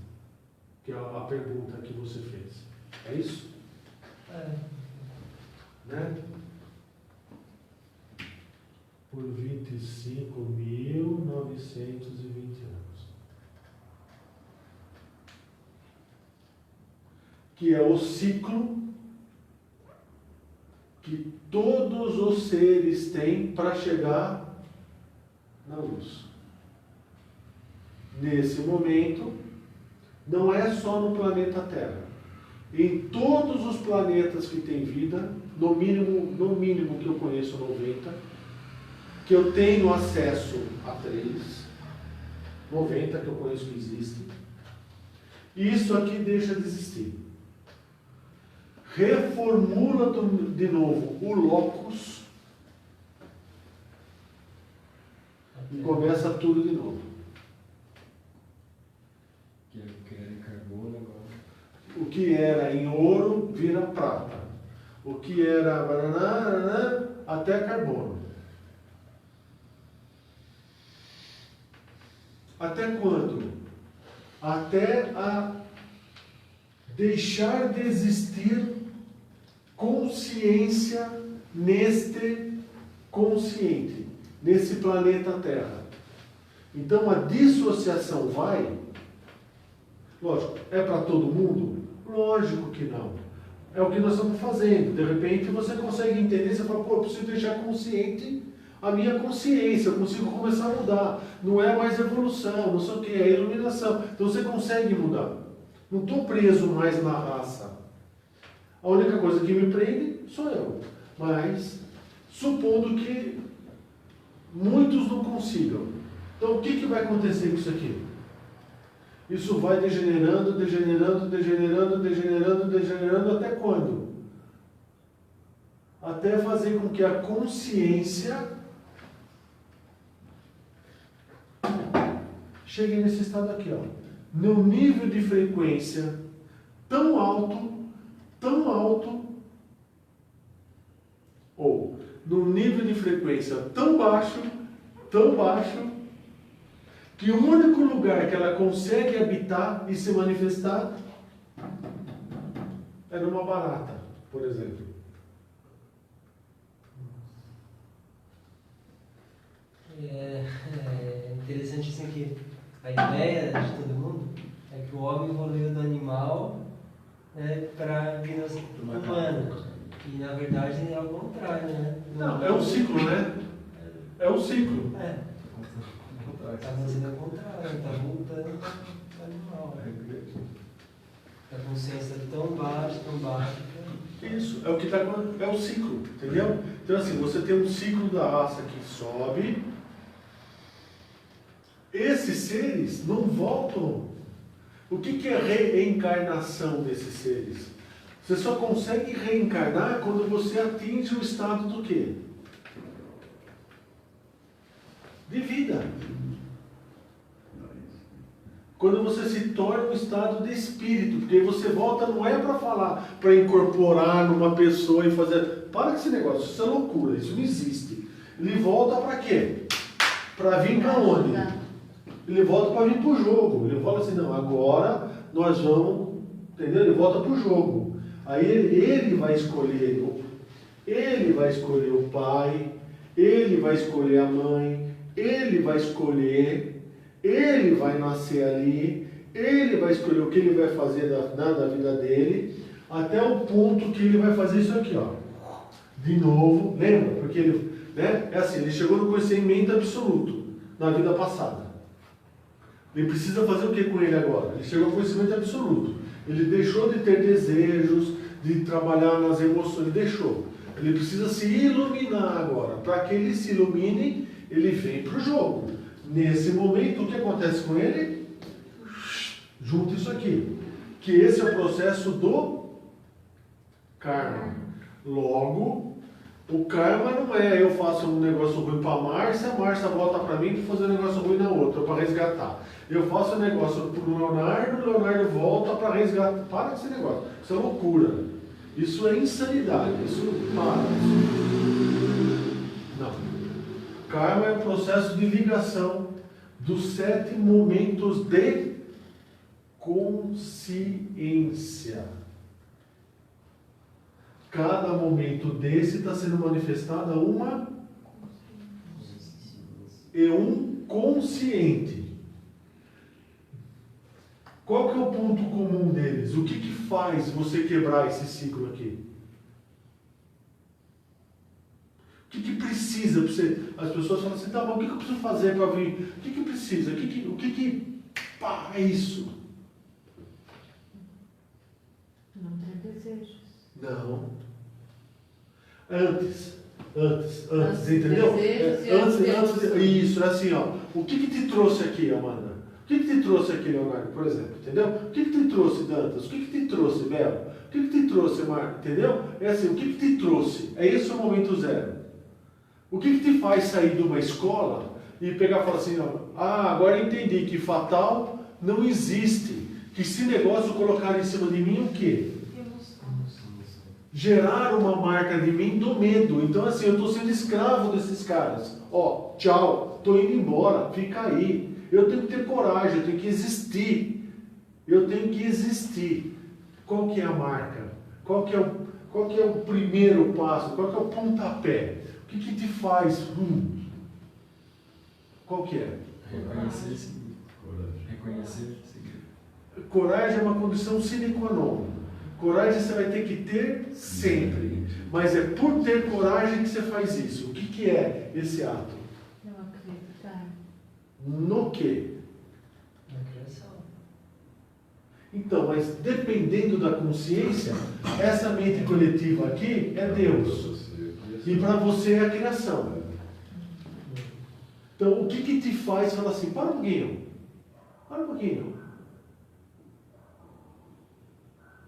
Que é a pergunta que você fez. É isso? Né? Por 25.920 anos. Que é o ciclo que todos os seres têm para chegar na luz. Nesse momento, não é só no planeta Terra. Em todos os planetas que têm vida, no mínimo que eu conheço 90, que eu tenho acesso a 3, 90 que eu conheço que existem, isso aqui deixa de existir. Reformula de novo o locus e começa tudo de novo. Que era em carbono agora. O que era em ouro vira prata. O que era banana, até carbono. Até quando? Até a deixar de existir consciência neste consciente, nesse planeta Terra. Então a dissociação vai. Lógico, é para todo mundo? Lógico que não. É o que nós estamos fazendo. De repente você consegue entender, você fala, pô, eu preciso deixar consciente a minha consciência, eu consigo começar a mudar. Não é mais evolução, não sei o que, é iluminação. Então você consegue mudar. Não estou preso mais na raça. A única coisa que me prende sou eu. Mas, supondo que muitos não consigam. Então o que vai acontecer com isso aqui? Isso vai degenerando até quando? Até fazer com que a consciência chegue nesse estado aqui, ó. Num nível de frequência tão alto, ou num nível de frequência tão baixo, que o único lugar que ela consegue habitar e se manifestar é numa barata, por exemplo. É interessante assim que a ideia de todo mundo é que o homem evoluiu do animal, né, para vir ao humano. E na verdade é ao contrário, né? Não, é um ciclo, né? É um ciclo. parte. Tá fazendo o contrário, tá voltando para o animal. A consciência tão baixa, Isso, é o que tá, é o ciclo, entendeu? Então assim, você tem um ciclo da raça que sobe. Esses seres não voltam. O que é reencarnação desses seres? Você só consegue reencarnar quando você atinge o estado do quê? De vida. Quando você se torna um estado de espírito, porque você volta não é para falar, para incorporar numa pessoa e fazer. Para com esse negócio, isso é loucura, isso não existe. Ele volta para quê? Para vir para onde? Ele volta para vir para o jogo. Ele fala assim, não, agora nós vamos, entendeu? Ele volta para o jogo. Aí ele vai escolher o pai, ele vai escolher a mãe, ele vai escolher, ele vai nascer ali, ele vai escolher o que ele vai fazer da vida dele, até o ponto que ele vai fazer isso aqui, ó. De novo, lembra? Porque ele, né? É assim, ele chegou no conhecimento absoluto na vida passada. Ele precisa fazer o que com ele agora? Ele chegou ao conhecimento absoluto. Ele deixou de ter desejos, de trabalhar nas emoções, ele deixou. Ele precisa se iluminar agora. Para que ele se ilumine, ele vem para o jogo. Nesse momento, o que acontece com ele? Junta isso aqui. Que esse é o processo do karma. Logo, o karma não é eu faço um negócio ruim para a Márcia volta para mim para fazer um negócio ruim na outra, para resgatar. Eu faço um negócio para o Leonardo volta para resgatar. Para com esse negócio. Isso é loucura. Isso é insanidade. Isso para. Não. Karma é o processo de ligação dos 7 momentos de consciência. Cada momento desse está sendo manifestada um consciente. Qual que é o ponto comum deles? O que faz você quebrar esse ciclo aqui? O que precisa para você? As pessoas falam assim, tá bom, o que eu preciso fazer para vir? O que precisa? Pá, é isso? Não ter desejos. Não. Antes, entendeu? Isso, é assim, ó. O que te trouxe aqui, Amanda? O que te trouxe aqui, Leonardo, por exemplo? Entendeu? O que te trouxe, Dantas? O que te trouxe, Belo? O que te trouxe, Marco? Entendeu? É assim, o que te trouxe? É esse o momento zero. O que te faz sair de uma escola e pegar e falar assim, ó, agora eu entendi que fatal não existe. Que esse negócio colocar em cima de mim o quê? Gerar uma marca de mim do medo. Então assim, eu estou sendo escravo desses caras. Ó, tchau, estou indo embora, fica aí. Eu tenho que ter coragem, eu tenho que existir. Qual que é a marca? Qual que é o primeiro passo? Qual que é o pontapé? O que te faz? Qual que é? Reconhecer, seguir. Reconhecer, seguir. Coragem é uma condição sine qua non. Coragem você vai ter que ter sempre. Mas é por ter coragem que você faz isso. O que é esse ato? Não acreditar. No quê? na criação. Então, mas dependendo da consciência, essa mente coletiva aqui é Deus. E para você é a criação. Então, o que te faz falar assim, para um pouquinho.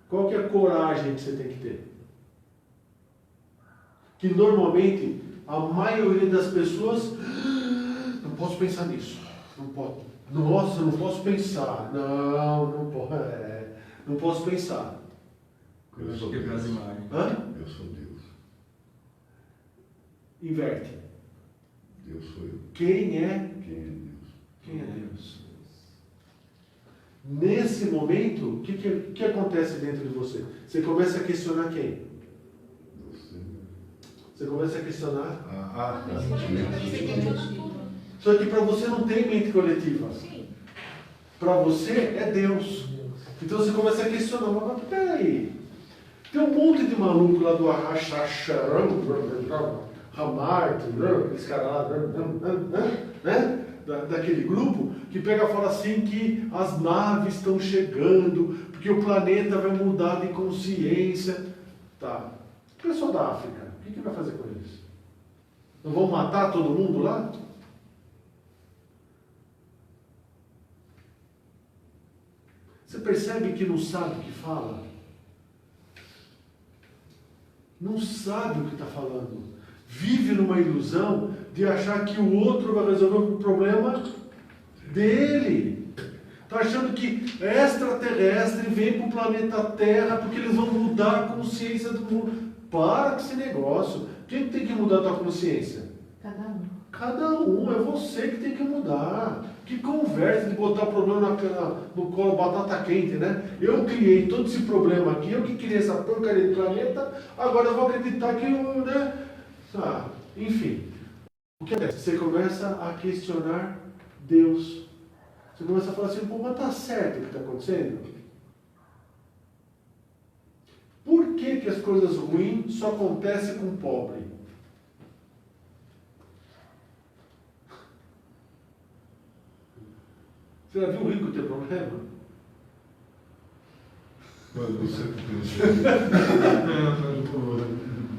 Qual que é a coragem que você tem que ter? Que normalmente, a maioria das pessoas, não posso pensar nisso. Não posso. Nossa, não posso pensar. Não posso pensar. Eu acho que quebrar as imagens. Eu sou Deus. Inverte. Deus sou eu. Quem é Deus? Nesse momento, o que acontece dentro de você? Você começa a questionar quem? Você começa a questionar. Você questiona tudo. Só que para você não tem mente coletiva. Sim. Para você é Deus. Então você começa a questionar, mas peraí. Tem um monte de maluco lá do Arrachacharão, Ramart, aqueles caras lá, né? daquele grupo que pega e fala assim que as naves estão chegando, porque o planeta vai mudar de consciência. Tá. O pessoal da África, o que vai fazer com eles? Não vão matar todo mundo lá? Você percebe que não sabe o que fala? Não sabe o que está falando. Vive numa ilusão de achar que o outro vai resolver o problema dele. Está achando que extraterrestre vem para o planeta Terra porque eles vão mudar a consciência do mundo. Para com esse negócio. Quem tem que mudar a tua consciência? Cada um. Cada um, é você que tem que mudar. Que conversa de botar o problema no colo, batata quente, né? Eu criei todo esse problema aqui, eu que criei essa porcaria do planeta, agora eu vou acreditar que eu, né? Enfim, o que acontece? Você começa a questionar Deus. Você começa a falar assim, pô, mas tá certo o que está acontecendo? Por que as coisas ruins só acontecem com o pobre? Você já viu o rico ter problema?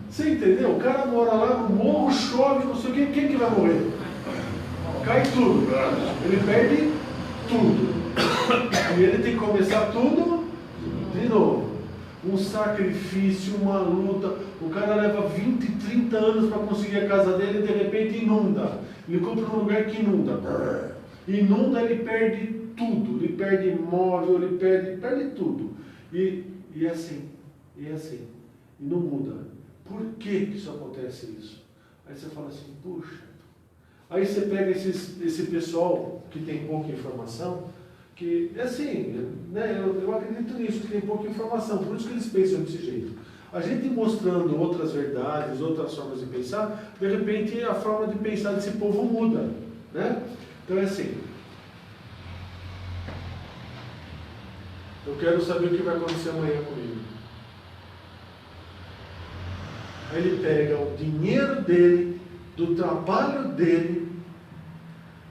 Você entendeu? O cara mora lá no morro, chove, não sei o quê, quem que vai morrer? Cai tudo. Ele perde tudo. E ele tem que começar tudo de novo. Um sacrifício, uma luta. O cara leva 20, 30 anos para conseguir a casa dele e de repente inunda. Ele compra num lugar que inunda. Inunda, ele perde tudo. Ele perde imóvel, ele perde tudo. E é assim. E não muda. Por que isso acontece isso? Aí você fala assim, puxa. Aí você pega esse pessoal que tem pouca informação, que é assim, né, eu acredito nisso, que tem pouca informação, por isso que eles pensam desse jeito. A gente mostrando outras verdades, outras formas de pensar, de repente a forma de pensar desse povo muda. Né? Então é assim. Eu quero saber o que vai acontecer amanhã comigo. Aí ele pega o dinheiro dele, do trabalho dele,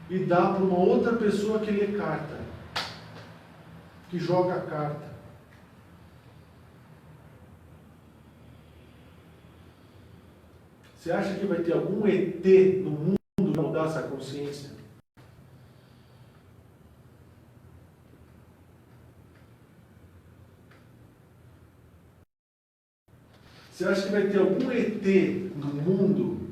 e dá para uma outra pessoa que lê carta, que joga a carta. Você acha que vai ter algum ET no mundo que mudar essa consciência? Você acha que vai ter algum ET no mundo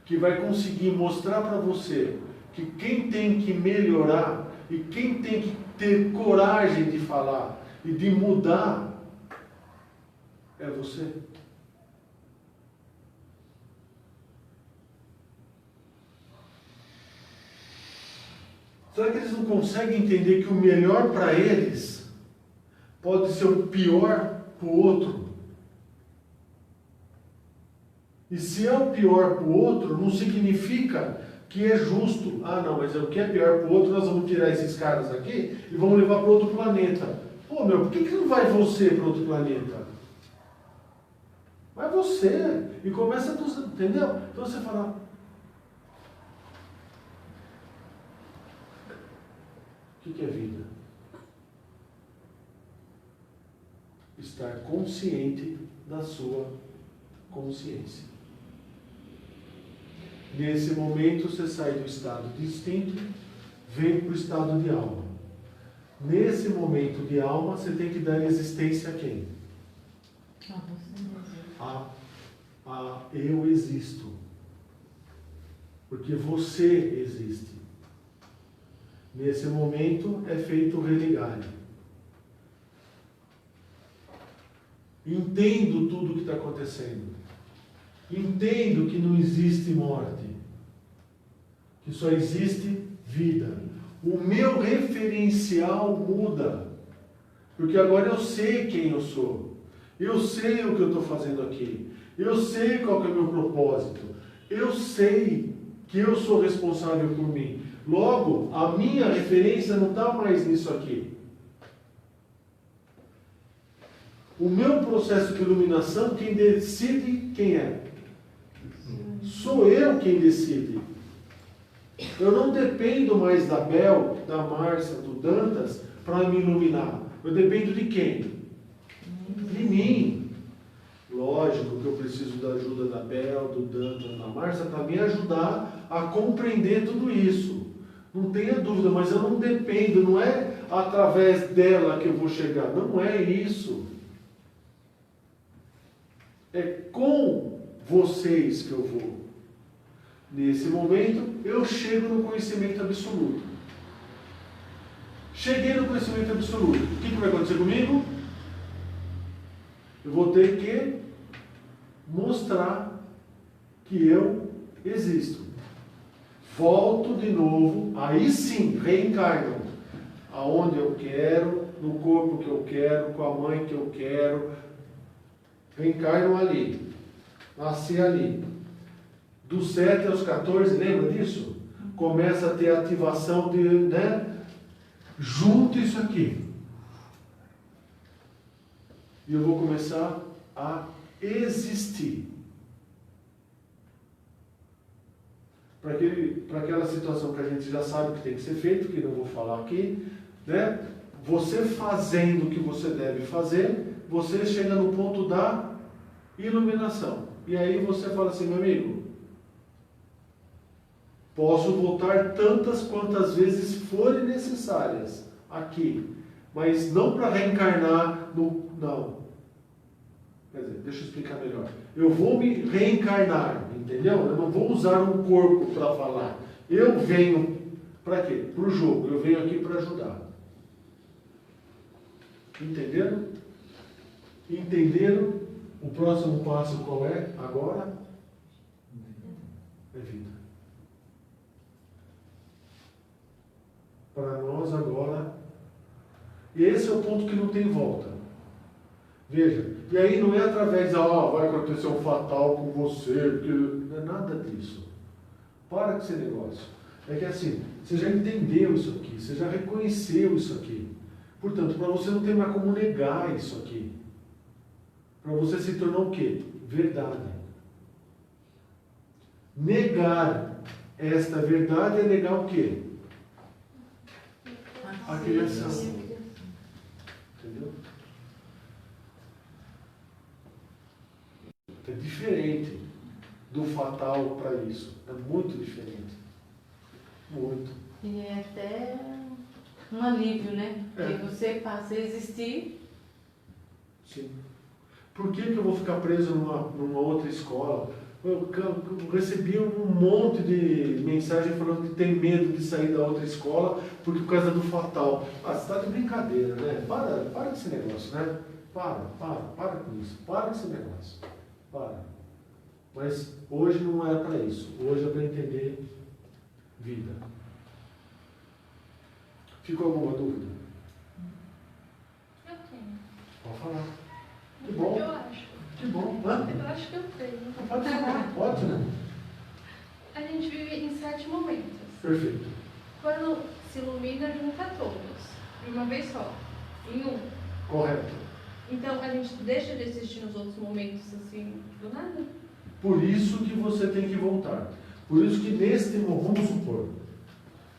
que vai conseguir mostrar para você que quem tem que melhorar e quem tem que ter coragem de falar e de mudar é você? Será que eles não conseguem entender que o melhor para eles pode ser o pior para o outro? E se é o pior para o outro, não significa que é justo. Ah, não, mas o que é pior para o outro, nós vamos tirar esses caras aqui e vamos levar para outro planeta. Pô, meu, por que não vai você para outro planeta? Vai você. E começa a... Entendeu? Então você fala... O que é vida? Estar consciente da sua consciência. Nesse momento você sai do estado de instinto, vem para o estado de alma. Nesse momento de alma, você tem que dar existência a quem? A eu existo. Porque você existe. Nesse momento é feito o religar. Entendo tudo o que está acontecendo. Entendo que não existe morte, que só existe vida. O meu referencial muda, porque agora eu sei quem eu sou, eu sei o que eu estou fazendo aqui, eu sei qual que é o meu propósito, eu sei que eu sou responsável por mim. Logo, a minha referência não está mais nisso aqui. O meu processo de iluminação, quem decide quem é? Sou eu quem decide. Eu não dependo mais da Bel, da Márcia, do Dantas para me iluminar. Eu dependo de quem? De mim. Lógico que eu preciso da ajuda da Bel, do Dantas, da Márcia para me ajudar a compreender tudo isso. Não tenha dúvida, mas eu não dependo, não é através dela que eu vou chegar. Não é isso. É com vocês que eu vou. Nesse momento, eu chego no conhecimento absoluto. Cheguei no conhecimento absoluto. O que vai acontecer comigo? Eu vou ter que mostrar que eu existo. Volto de novo, aí sim, reencarno. Aonde eu quero, no corpo que eu quero, com a mãe que eu quero. Reencarno ali. Nasci ali. Dos 7 aos 14, lembra disso? Começa a ter ativação de, né? Junto isso aqui. E eu vou começar a existir. Para aquela situação que a gente já sabe que tem que ser feito, que não vou falar aqui, né? Você fazendo o que você deve fazer, você chega no ponto da iluminação. E aí você fala assim, meu amigo, posso voltar tantas quantas vezes forem necessárias aqui, mas não para reencarnar no... Não. Quer dizer, deixa eu explicar melhor. Eu vou me reencarnar, entendeu? Eu não vou usar um corpo para falar. Eu venho para quê? Para o jogo. Eu venho aqui para ajudar. Entenderam? Entenderam? O próximo passo qual é? Agora? É vida. Para nós agora. E esse é o ponto que não tem volta. Veja, e aí não é através de, vai acontecer um fatal com você, porque não é nada disso. Para com esse negócio. É que assim, você já entendeu isso aqui, você já reconheceu isso aqui. Portanto, para você não ter mais como negar isso aqui. Para você se tornar o quê? Verdade. Negar esta verdade é negar o quê? A criação. Entendeu? É diferente do fatal para isso. É muito diferente. Muito. E é até um alívio, né? Porque você passa a existir. Sim. Por que eu vou ficar preso numa outra escola? Eu recebi um monte de mensagem falando que tem medo de sair da outra escola por causa do fatal. Você está de brincadeira, né? Para com esse negócio, né? Para com isso. Para com esse negócio. Para. Mas hoje não é para isso. Hoje é para entender vida. Ficou alguma dúvida? Eu tenho. Pode falar. Que bom. Eu acho. Que bom. Eu acho que eu tenho. Pode falar. Ótimo. A gente vive em 7 momentos. Perfeito. Quando se ilumina, junta todos. De uma vez só. Em um. Correto. Então a gente deixa de existir nos outros momentos assim, do nada? Por isso que você tem que voltar. Por isso que neste momento, vamos supor,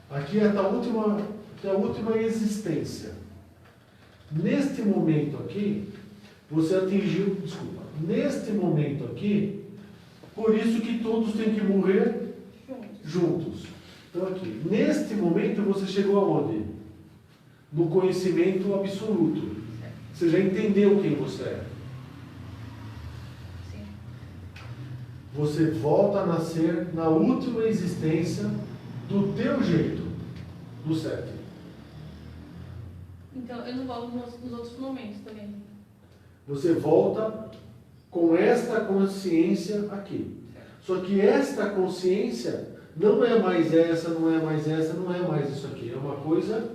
aqui é a última existência. Neste momento aqui, você atingiu, neste momento aqui, por isso que todos têm que morrer juntos. Então aqui, neste momento você chegou aonde? No conhecimento absoluto. Você já entendeu quem você é. Sim. Você volta a nascer na última existência do teu jeito, do 7. Então eu não volto nos outros momentos também. Você volta com esta consciência aqui. Só que esta consciência não é mais essa, não é mais essa, não é mais isso aqui. É uma coisa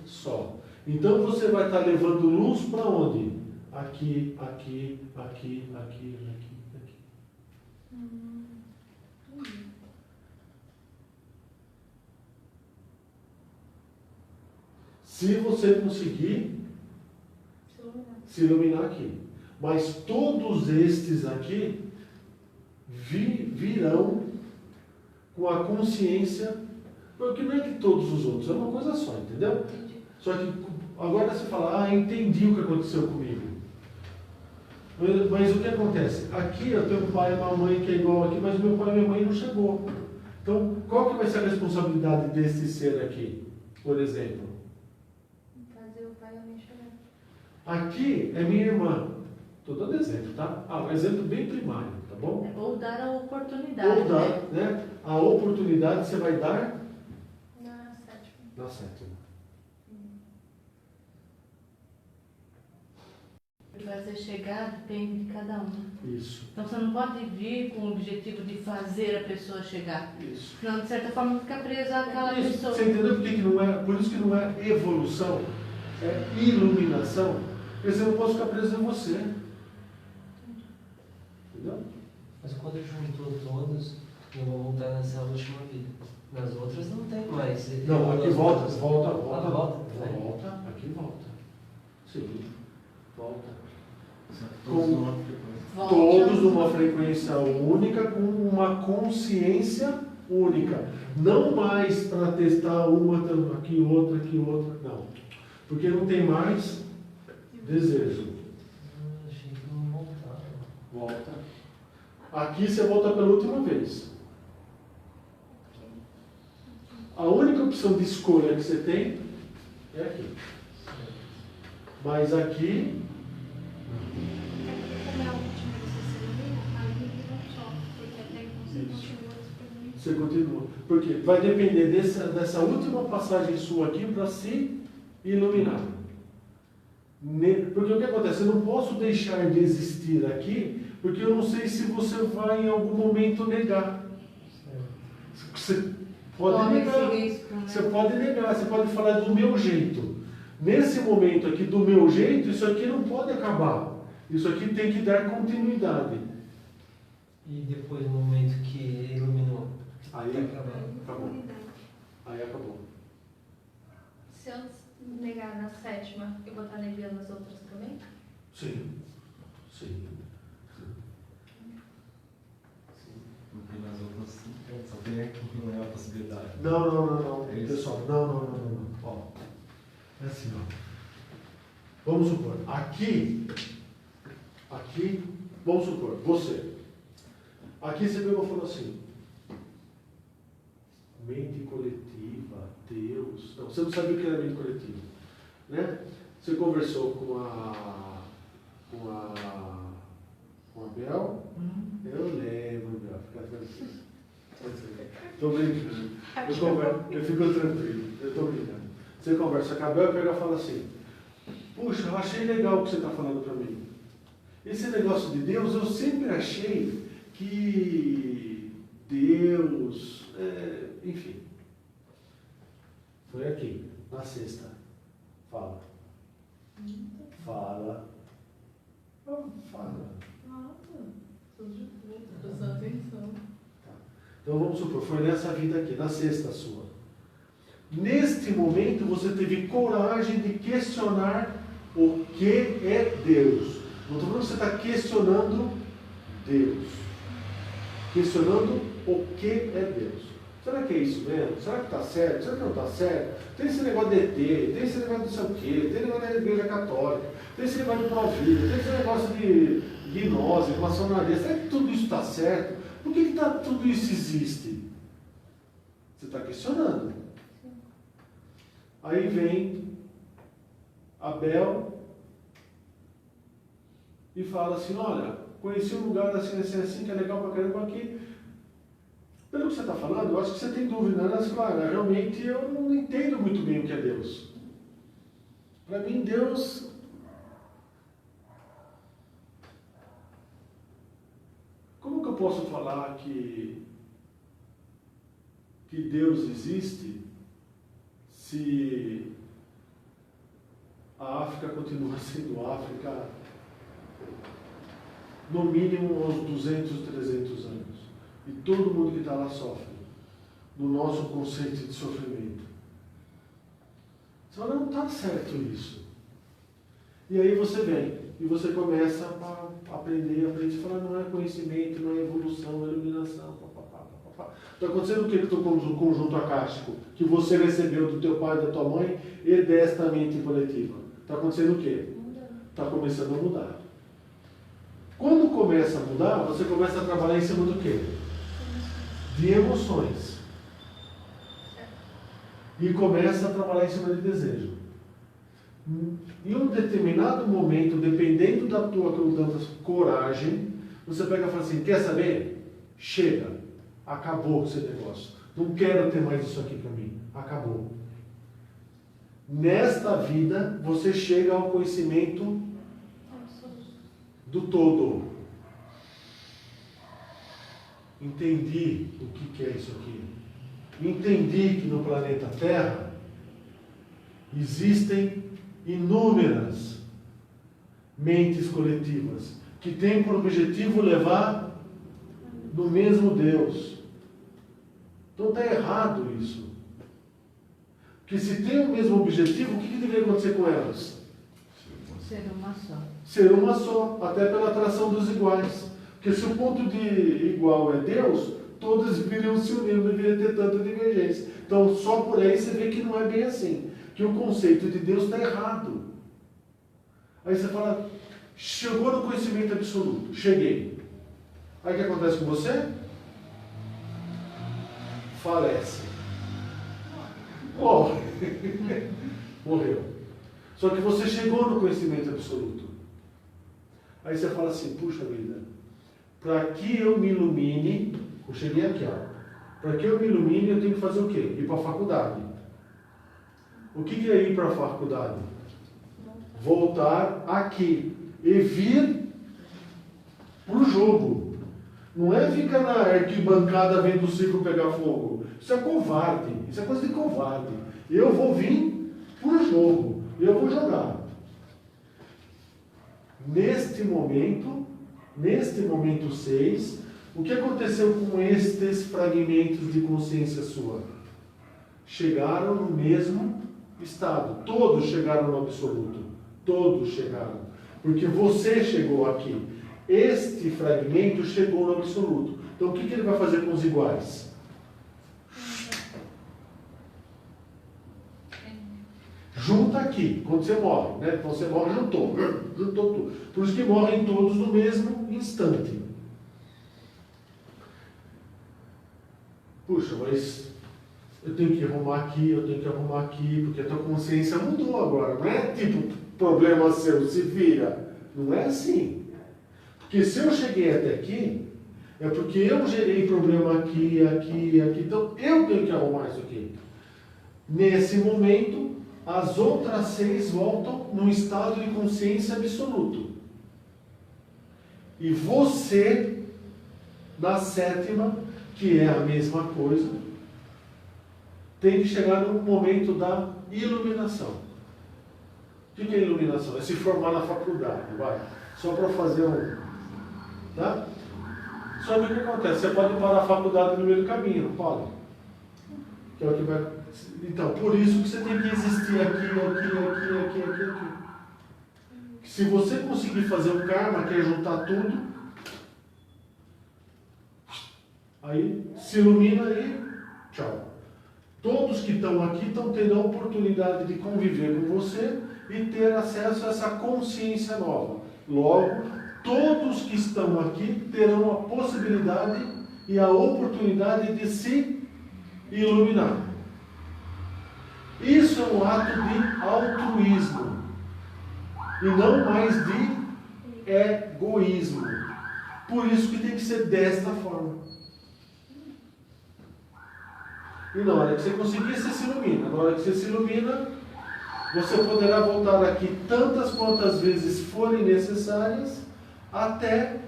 só. Então você vai estar levando luz para onde? Aqui, aqui, aqui, aqui, aqui, aqui. Se você conseguir se iluminar aqui. Mas todos estes aqui virão com a consciência, porque não é que todos os outros, é uma coisa só, entendeu? Só que agora você fala, entendi o que aconteceu comigo. Mas o que acontece? Aqui eu tenho um pai e uma mãe que é igual aqui, mas meu pai e minha mãe não chegou. Então, qual que vai ser a responsabilidade desse ser aqui, por exemplo? Fazer o pai e a mãe chorar. Aqui é minha irmã. Estou dando exemplo, tá? Um exemplo bem primário, tá bom? Ou dar a oportunidade. Ou dar, né? A oportunidade você vai dar Na sétima. na sétima. Vai ser chegar, depende de cada um. Isso, Então você não pode vir com o objetivo de fazer a pessoa chegar. isso. Senão, de certa forma, fica preso àquela Isso. pessoa. Você entendeu por que não é? Por isso que não é evolução, é iluminação. Porque você não pode ficar preso em você. Entendeu? Mas quando juntou todos, eu vou voltar nessa última vida. Nas outras não tem mais. Não, aqui Nas volta, outras- volta, Ah, volta. volta, vai. Volta, aqui volta. Sim, volta. Todos Com- numa frequência. Volta. Todos numa frequência única, com uma consciência única. Não mais para testar uma aqui, outra. Não. Porque não tem mais desejo. Achei que não voltava. Volta. Aqui você volta pela última vez. A única opção de escolha que você tem é aqui. Mas aqui, Como é a última que você se ilumina, aí não sofre, porque até então você Isso. continua experimentando. você continua. Porque vai depender dessa última passagem sua aqui para se iluminar. Porque o que acontece? Eu não posso deixar de existir aqui, porque eu não sei se você vai em algum momento negar. Você pode Tome negar. esse risco, né? Você pode negar, você pode falar do meu jeito. Nesse momento aqui, do meu jeito, isso aqui não pode acabar. Isso aqui tem que dar continuidade. E depois, no momento que iluminou, Aí tá acabando. acabou. Aí acabou. Se eu negar na sétima, eu vou estar negando as outras também? Sim. Sim. Porque nas outras só tem aqui, não é a possibilidade. Não. É isso. Pessoal, não. Ó, é assim, ó. Vamos supor, aqui, vamos supor, você. Aqui você pegou e falou assim, mente coletiva, Deus. Não, você não sabia o que era mente coletiva, né? Você conversou com a Bel. Eu lembro, Bel, fica tranquilo. Estou brincando. Eu fico tranquilo, eu estou brincando. Você conversa com a Bel e pega e fala assim, puxa, eu achei legal o que você está falando para mim. Esse negócio de Deus, eu sempre achei que Deus, enfim. Foi aqui, na sexta. Fala. Fala. Fala. Prestando atenção. Então vamos supor, foi nessa vida aqui, na sexta sua. Neste momento você teve coragem de questionar o que é Deus. Não estou falando que você está questionando Deus. Questionando o que é Deus. Será que é isso mesmo? Será que está certo? Será que não está certo? Tem esse negócio de ET, tem esse negócio de não sei o quê, tem esse negócio da igreja católica, tem esse negócio de provida, tem esse negócio de gnose, maçonaria. Será que tudo isso está certo? Por que tudo isso existe? Você está questionando. Aí vem Abel e fala assim, olha, conheci um lugar assim, que é legal pra caramba aqui. Pelo que você está falando, eu acho que você tem dúvida, né? Você fala, realmente eu não entendo muito bem o que é Deus. Para mim, Deus... Como que eu posso falar que Deus existe se a África continua sendo África no mínimo uns 200, 300 anos? E todo mundo que está lá sofre, no nosso conceito de sofrimento. Só não está certo isso. E aí você vem, e você começa a aprender e falar, não é conhecimento, não é evolução, é iluminação, papapá. Está acontecendo o que com o conjunto acástico? Que você recebeu do teu pai e da tua mãe e desta mente coletiva. Está acontecendo o quê? Está começando a mudar. Quando começa a mudar, você começa a trabalhar em cima do quê? De emoções. E começa a trabalhar em cima de desejo. Em um determinado momento, dependendo da tua coragem, você pega e fala assim, quer saber? Chega. Acabou esse negócio. Não quero ter mais isso aqui para mim. Acabou. Nesta vida, você chega ao conhecimento do todo. Entendi o que é isso aqui. Entendi que no planeta Terra existem inúmeras mentes coletivas que têm por objetivo levar no mesmo Deus. Então está errado isso. Porque se tem o mesmo objetivo, o que deveria acontecer com elas? Ser uma só. Ser uma só, até pela atração dos iguais. Porque se o ponto de igual é Deus, todos deveriam se unir, não deveria ter tanta divergência. Então só por aí você vê que não é bem assim. Que o conceito de Deus está errado. Aí você fala, chegou no conhecimento absoluto, cheguei. Aí o que acontece com você? Falece. Morre. Morreu. Só que você chegou no conhecimento absoluto. Aí você fala assim, puxa vida, para que eu me ilumine, eu cheguei aqui, ó. Para que eu me ilumine, eu tenho que fazer o quê? Ir para a faculdade. O que é ir para a faculdade? Voltar aqui e vir para o jogo. Não é ficar na arquibancada vendo o circo pegar fogo. Isso é covarde. Isso é coisa de covarde. Eu vou vir para o jogo. Eu vou jogar. Neste momento 6, o que aconteceu com estes fragmentos de consciência sua? Chegaram no mesmo estado. Todos chegaram no absoluto. Todos chegaram. Porque você chegou aqui. Este fragmento chegou no absoluto. Então o que ele vai fazer com os iguais? Junta aqui, quando você morre, né? Quando você morre, juntou tudo. Por isso que morrem todos no mesmo instante. Puxa, mas eu tenho que arrumar aqui, porque a tua consciência mudou agora. Não é tipo problema seu, se vira. Não é assim. Porque se eu cheguei até aqui, é porque eu gerei problema aqui. Então eu tenho que arrumar isso aqui. Nesse momento, as outras 6 voltam num estado de consciência absoluto. E você, na 7ª, que é a mesma coisa, tem que chegar no momento da iluminação. O que é iluminação? É se formar na faculdade, vai. Só para fazer Tá? Só que o que acontece? Você pode parar a faculdade no meio do caminho, não pode? Que é o que vai... Então, por isso que você tem que existir aqui. Se você conseguir fazer um karma, que é juntar tudo, aí se ilumina e tchau. Todos que estão aqui estão tendo a oportunidade de conviver com você e ter acesso a essa consciência nova. Logo, todos que estão aqui terão a possibilidade e a oportunidade de se iluminar. Isso é um ato de altruísmo e não mais de egoísmo. Por isso que tem que ser desta forma. E na hora que você conseguir, você se ilumina. Na hora que você se ilumina, você poderá voltar aqui tantas quantas vezes forem necessárias, até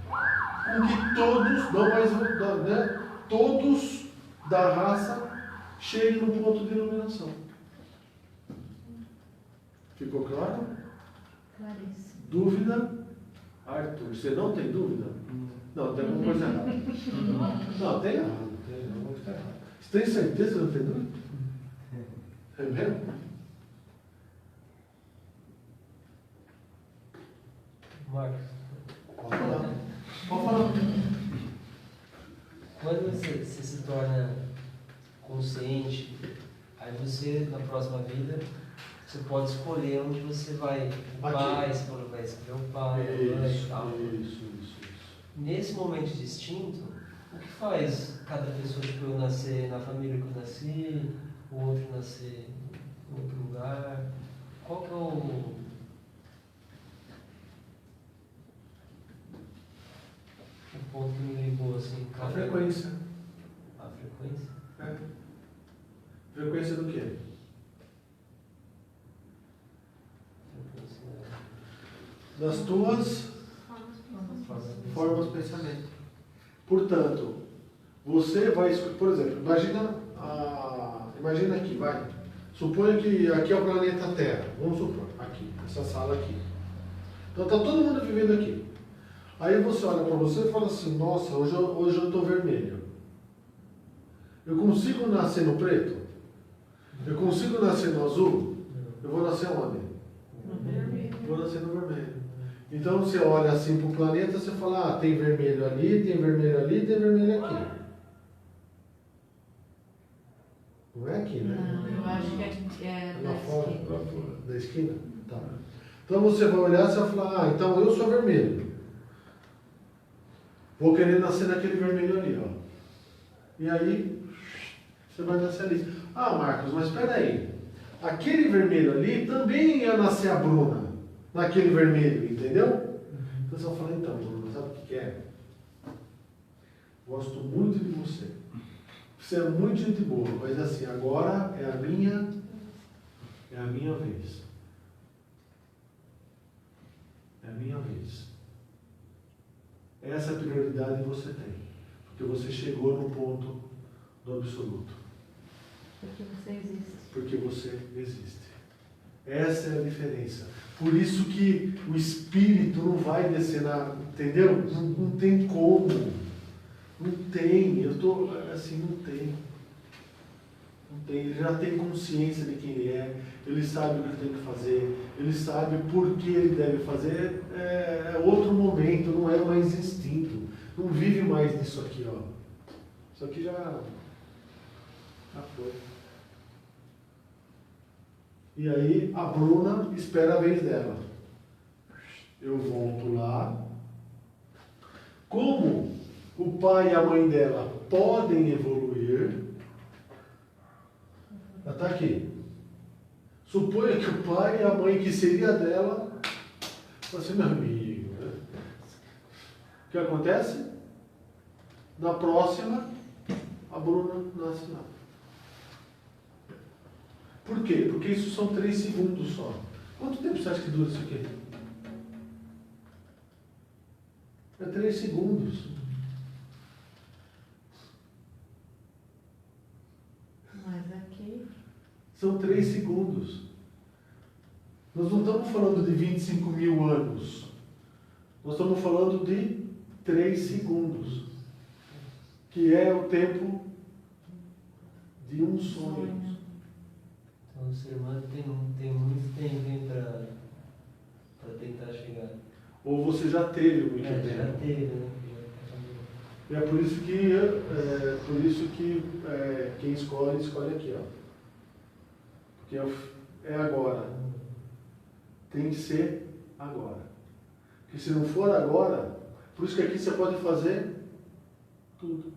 com que todos, não mais, né, todos da raça cheguem no ponto de iluminação. Ficou claro? Claríssimo. Dúvida? Arthur, você não tem dúvida? Não, tem alguma coisa errada. Não, tem errado. Está errado. Você tem certeza que não tem dúvida? É mesmo? Marcos, Pode falar. Pode falar. quando você torna consciente, aí você, na próxima vida, você pode escolher onde você vai. O pai, você falou, vai escolher o pai, a mãe e tal. Isso. Nesse momento distinto, o que faz cada pessoa, tipo, eu nascer na família que eu nasci, o outro nascer em outro lugar? Qual que é o ponto que me ligou assim? A frequência. A frequência? É. Frequência do quê? Das tuas formas de pensamento. Portanto, você vai, por exemplo, imagina aqui, vai. Suponha que aqui é o planeta Terra, vamos supor, aqui, essa sala aqui. Então está todo mundo vivendo aqui. Aí você olha para você e fala assim, nossa, hoje eu estou vermelho. Eu consigo nascer no preto? Eu consigo nascer no azul? Eu vou nascer onde? No vermelho. Vou nascer no vermelho. Então você olha assim para o planeta e você fala, tem vermelho ali, tem vermelho ali, tem vermelho aqui. Não é aqui, né? Não, eu acho que é Lá da fora? esquina. Lá fora. Da esquina? Tá. Então você vai olhar e vai falar, então eu sou vermelho. Vou querer nascer naquele vermelho ali, ó. E aí, você vai nascer ali. Ah, Marcos, mas espera aí. Aquele vermelho ali também ia nascer a Bruna. Naquele vermelho, entendeu? Então você vai falar, então, Bruna, sabe o que é? Gosto muito de você. Você é muito gente boa, mas assim, agora é a minha vez. É a minha vez. Essa prioridade você tem. Porque você chegou no ponto do absoluto. Porque você existe. Porque você existe. Essa é a diferença. Por isso que o espírito não vai descer na... Entendeu? Não tem como. Não tem. Eu tô assim, não tem. Não tem. Ele já tem consciência de quem ele é. Ele sabe o que tem que fazer. Ele sabe por que ele deve fazer. É outro momento, não é mais instinto. Não vive mais nisso aqui, ó. Isso aqui já foi. E aí a Bruna espera a vez dela. Eu volto lá. Como o pai e a mãe dela podem evoluir, ela está aqui. Suponha que o pai e a mãe que seria dela, você meu amigo, né? O que acontece? Na próxima, a Bruna nasce lá. Por quê? Porque isso são 3 segundos só. Quanto tempo você acha que dura isso aqui? É 3 segundos. Mas aqui... São 3 segundos. Nós não estamos falando de 25 mil anos. Nós estamos falando de 3 segundos. Que é o tempo de um sonho. Então o ser humano tem muito tempo para tentar chegar. Ou você já teve muito Já tempo. teve, né? E é por isso que quem escolhe aqui, ó. Porque é agora. Tem que ser agora. Porque se não for agora, por isso que aqui você pode fazer tudo.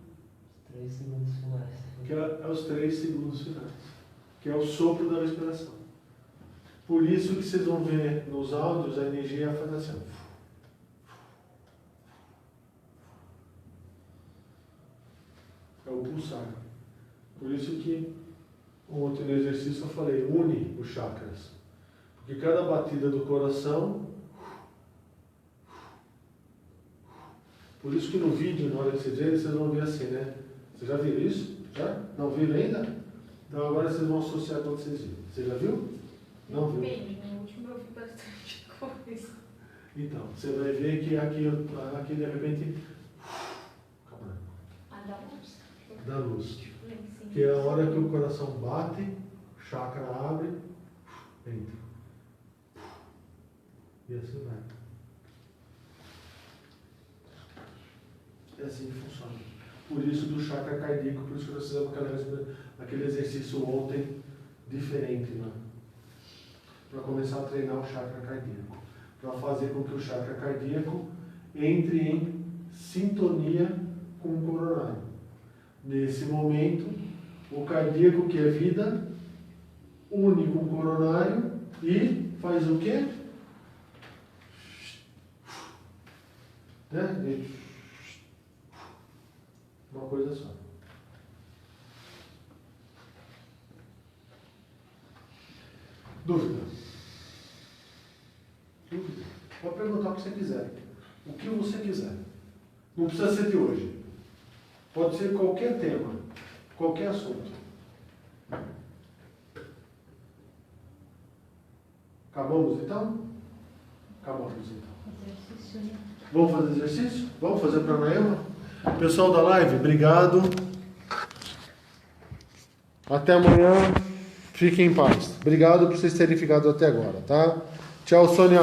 3 segundos finais. Que é os 3 segundos finais. Que é o sopro da respiração. Por isso que vocês vão ver nos áudios a energia faz assim. É o pulsar. Por isso que ontem no exercício eu falei, une os chakras. Porque cada batida do coração... Por isso que no vídeo, na hora que vocês verem, vocês vão ver assim, né? Vocês já viram isso? Já? Não viram ainda? Então agora vocês vão associar quando vocês viram. Você já viu? Não viu? Bem, no último eu vi bastante coisa. Então, você vai ver que aqui de repente... Calma. A da luz. Da luz. Lá em cima. Que é a hora que o coração bate, o chakra abre, entra. E assim vai. É assim que funciona. Por isso do chakra cardíaco, por isso que nós fizemos aquele exercício ontem diferente, né? Para começar a treinar o chakra cardíaco. Para fazer com que o chakra cardíaco entre em sintonia com o coronário. Nesse momento, o cardíaco, que é vida, une com o coronário e faz o quê? Né? Uma coisa só. Dúvida? Dúvida? Pode perguntar o que você quiser. O que você quiser. Não precisa ser de hoje. Pode ser qualquer tema, qualquer assunto. Acabamos então? Acabamos então. Exercício, né? Vamos fazer exercício? Vamos fazer pranayama? Pessoal da live, obrigado. Até amanhã. Fiquem em paz. Obrigado por vocês terem ficado até agora, tá? Tchau, Sônia.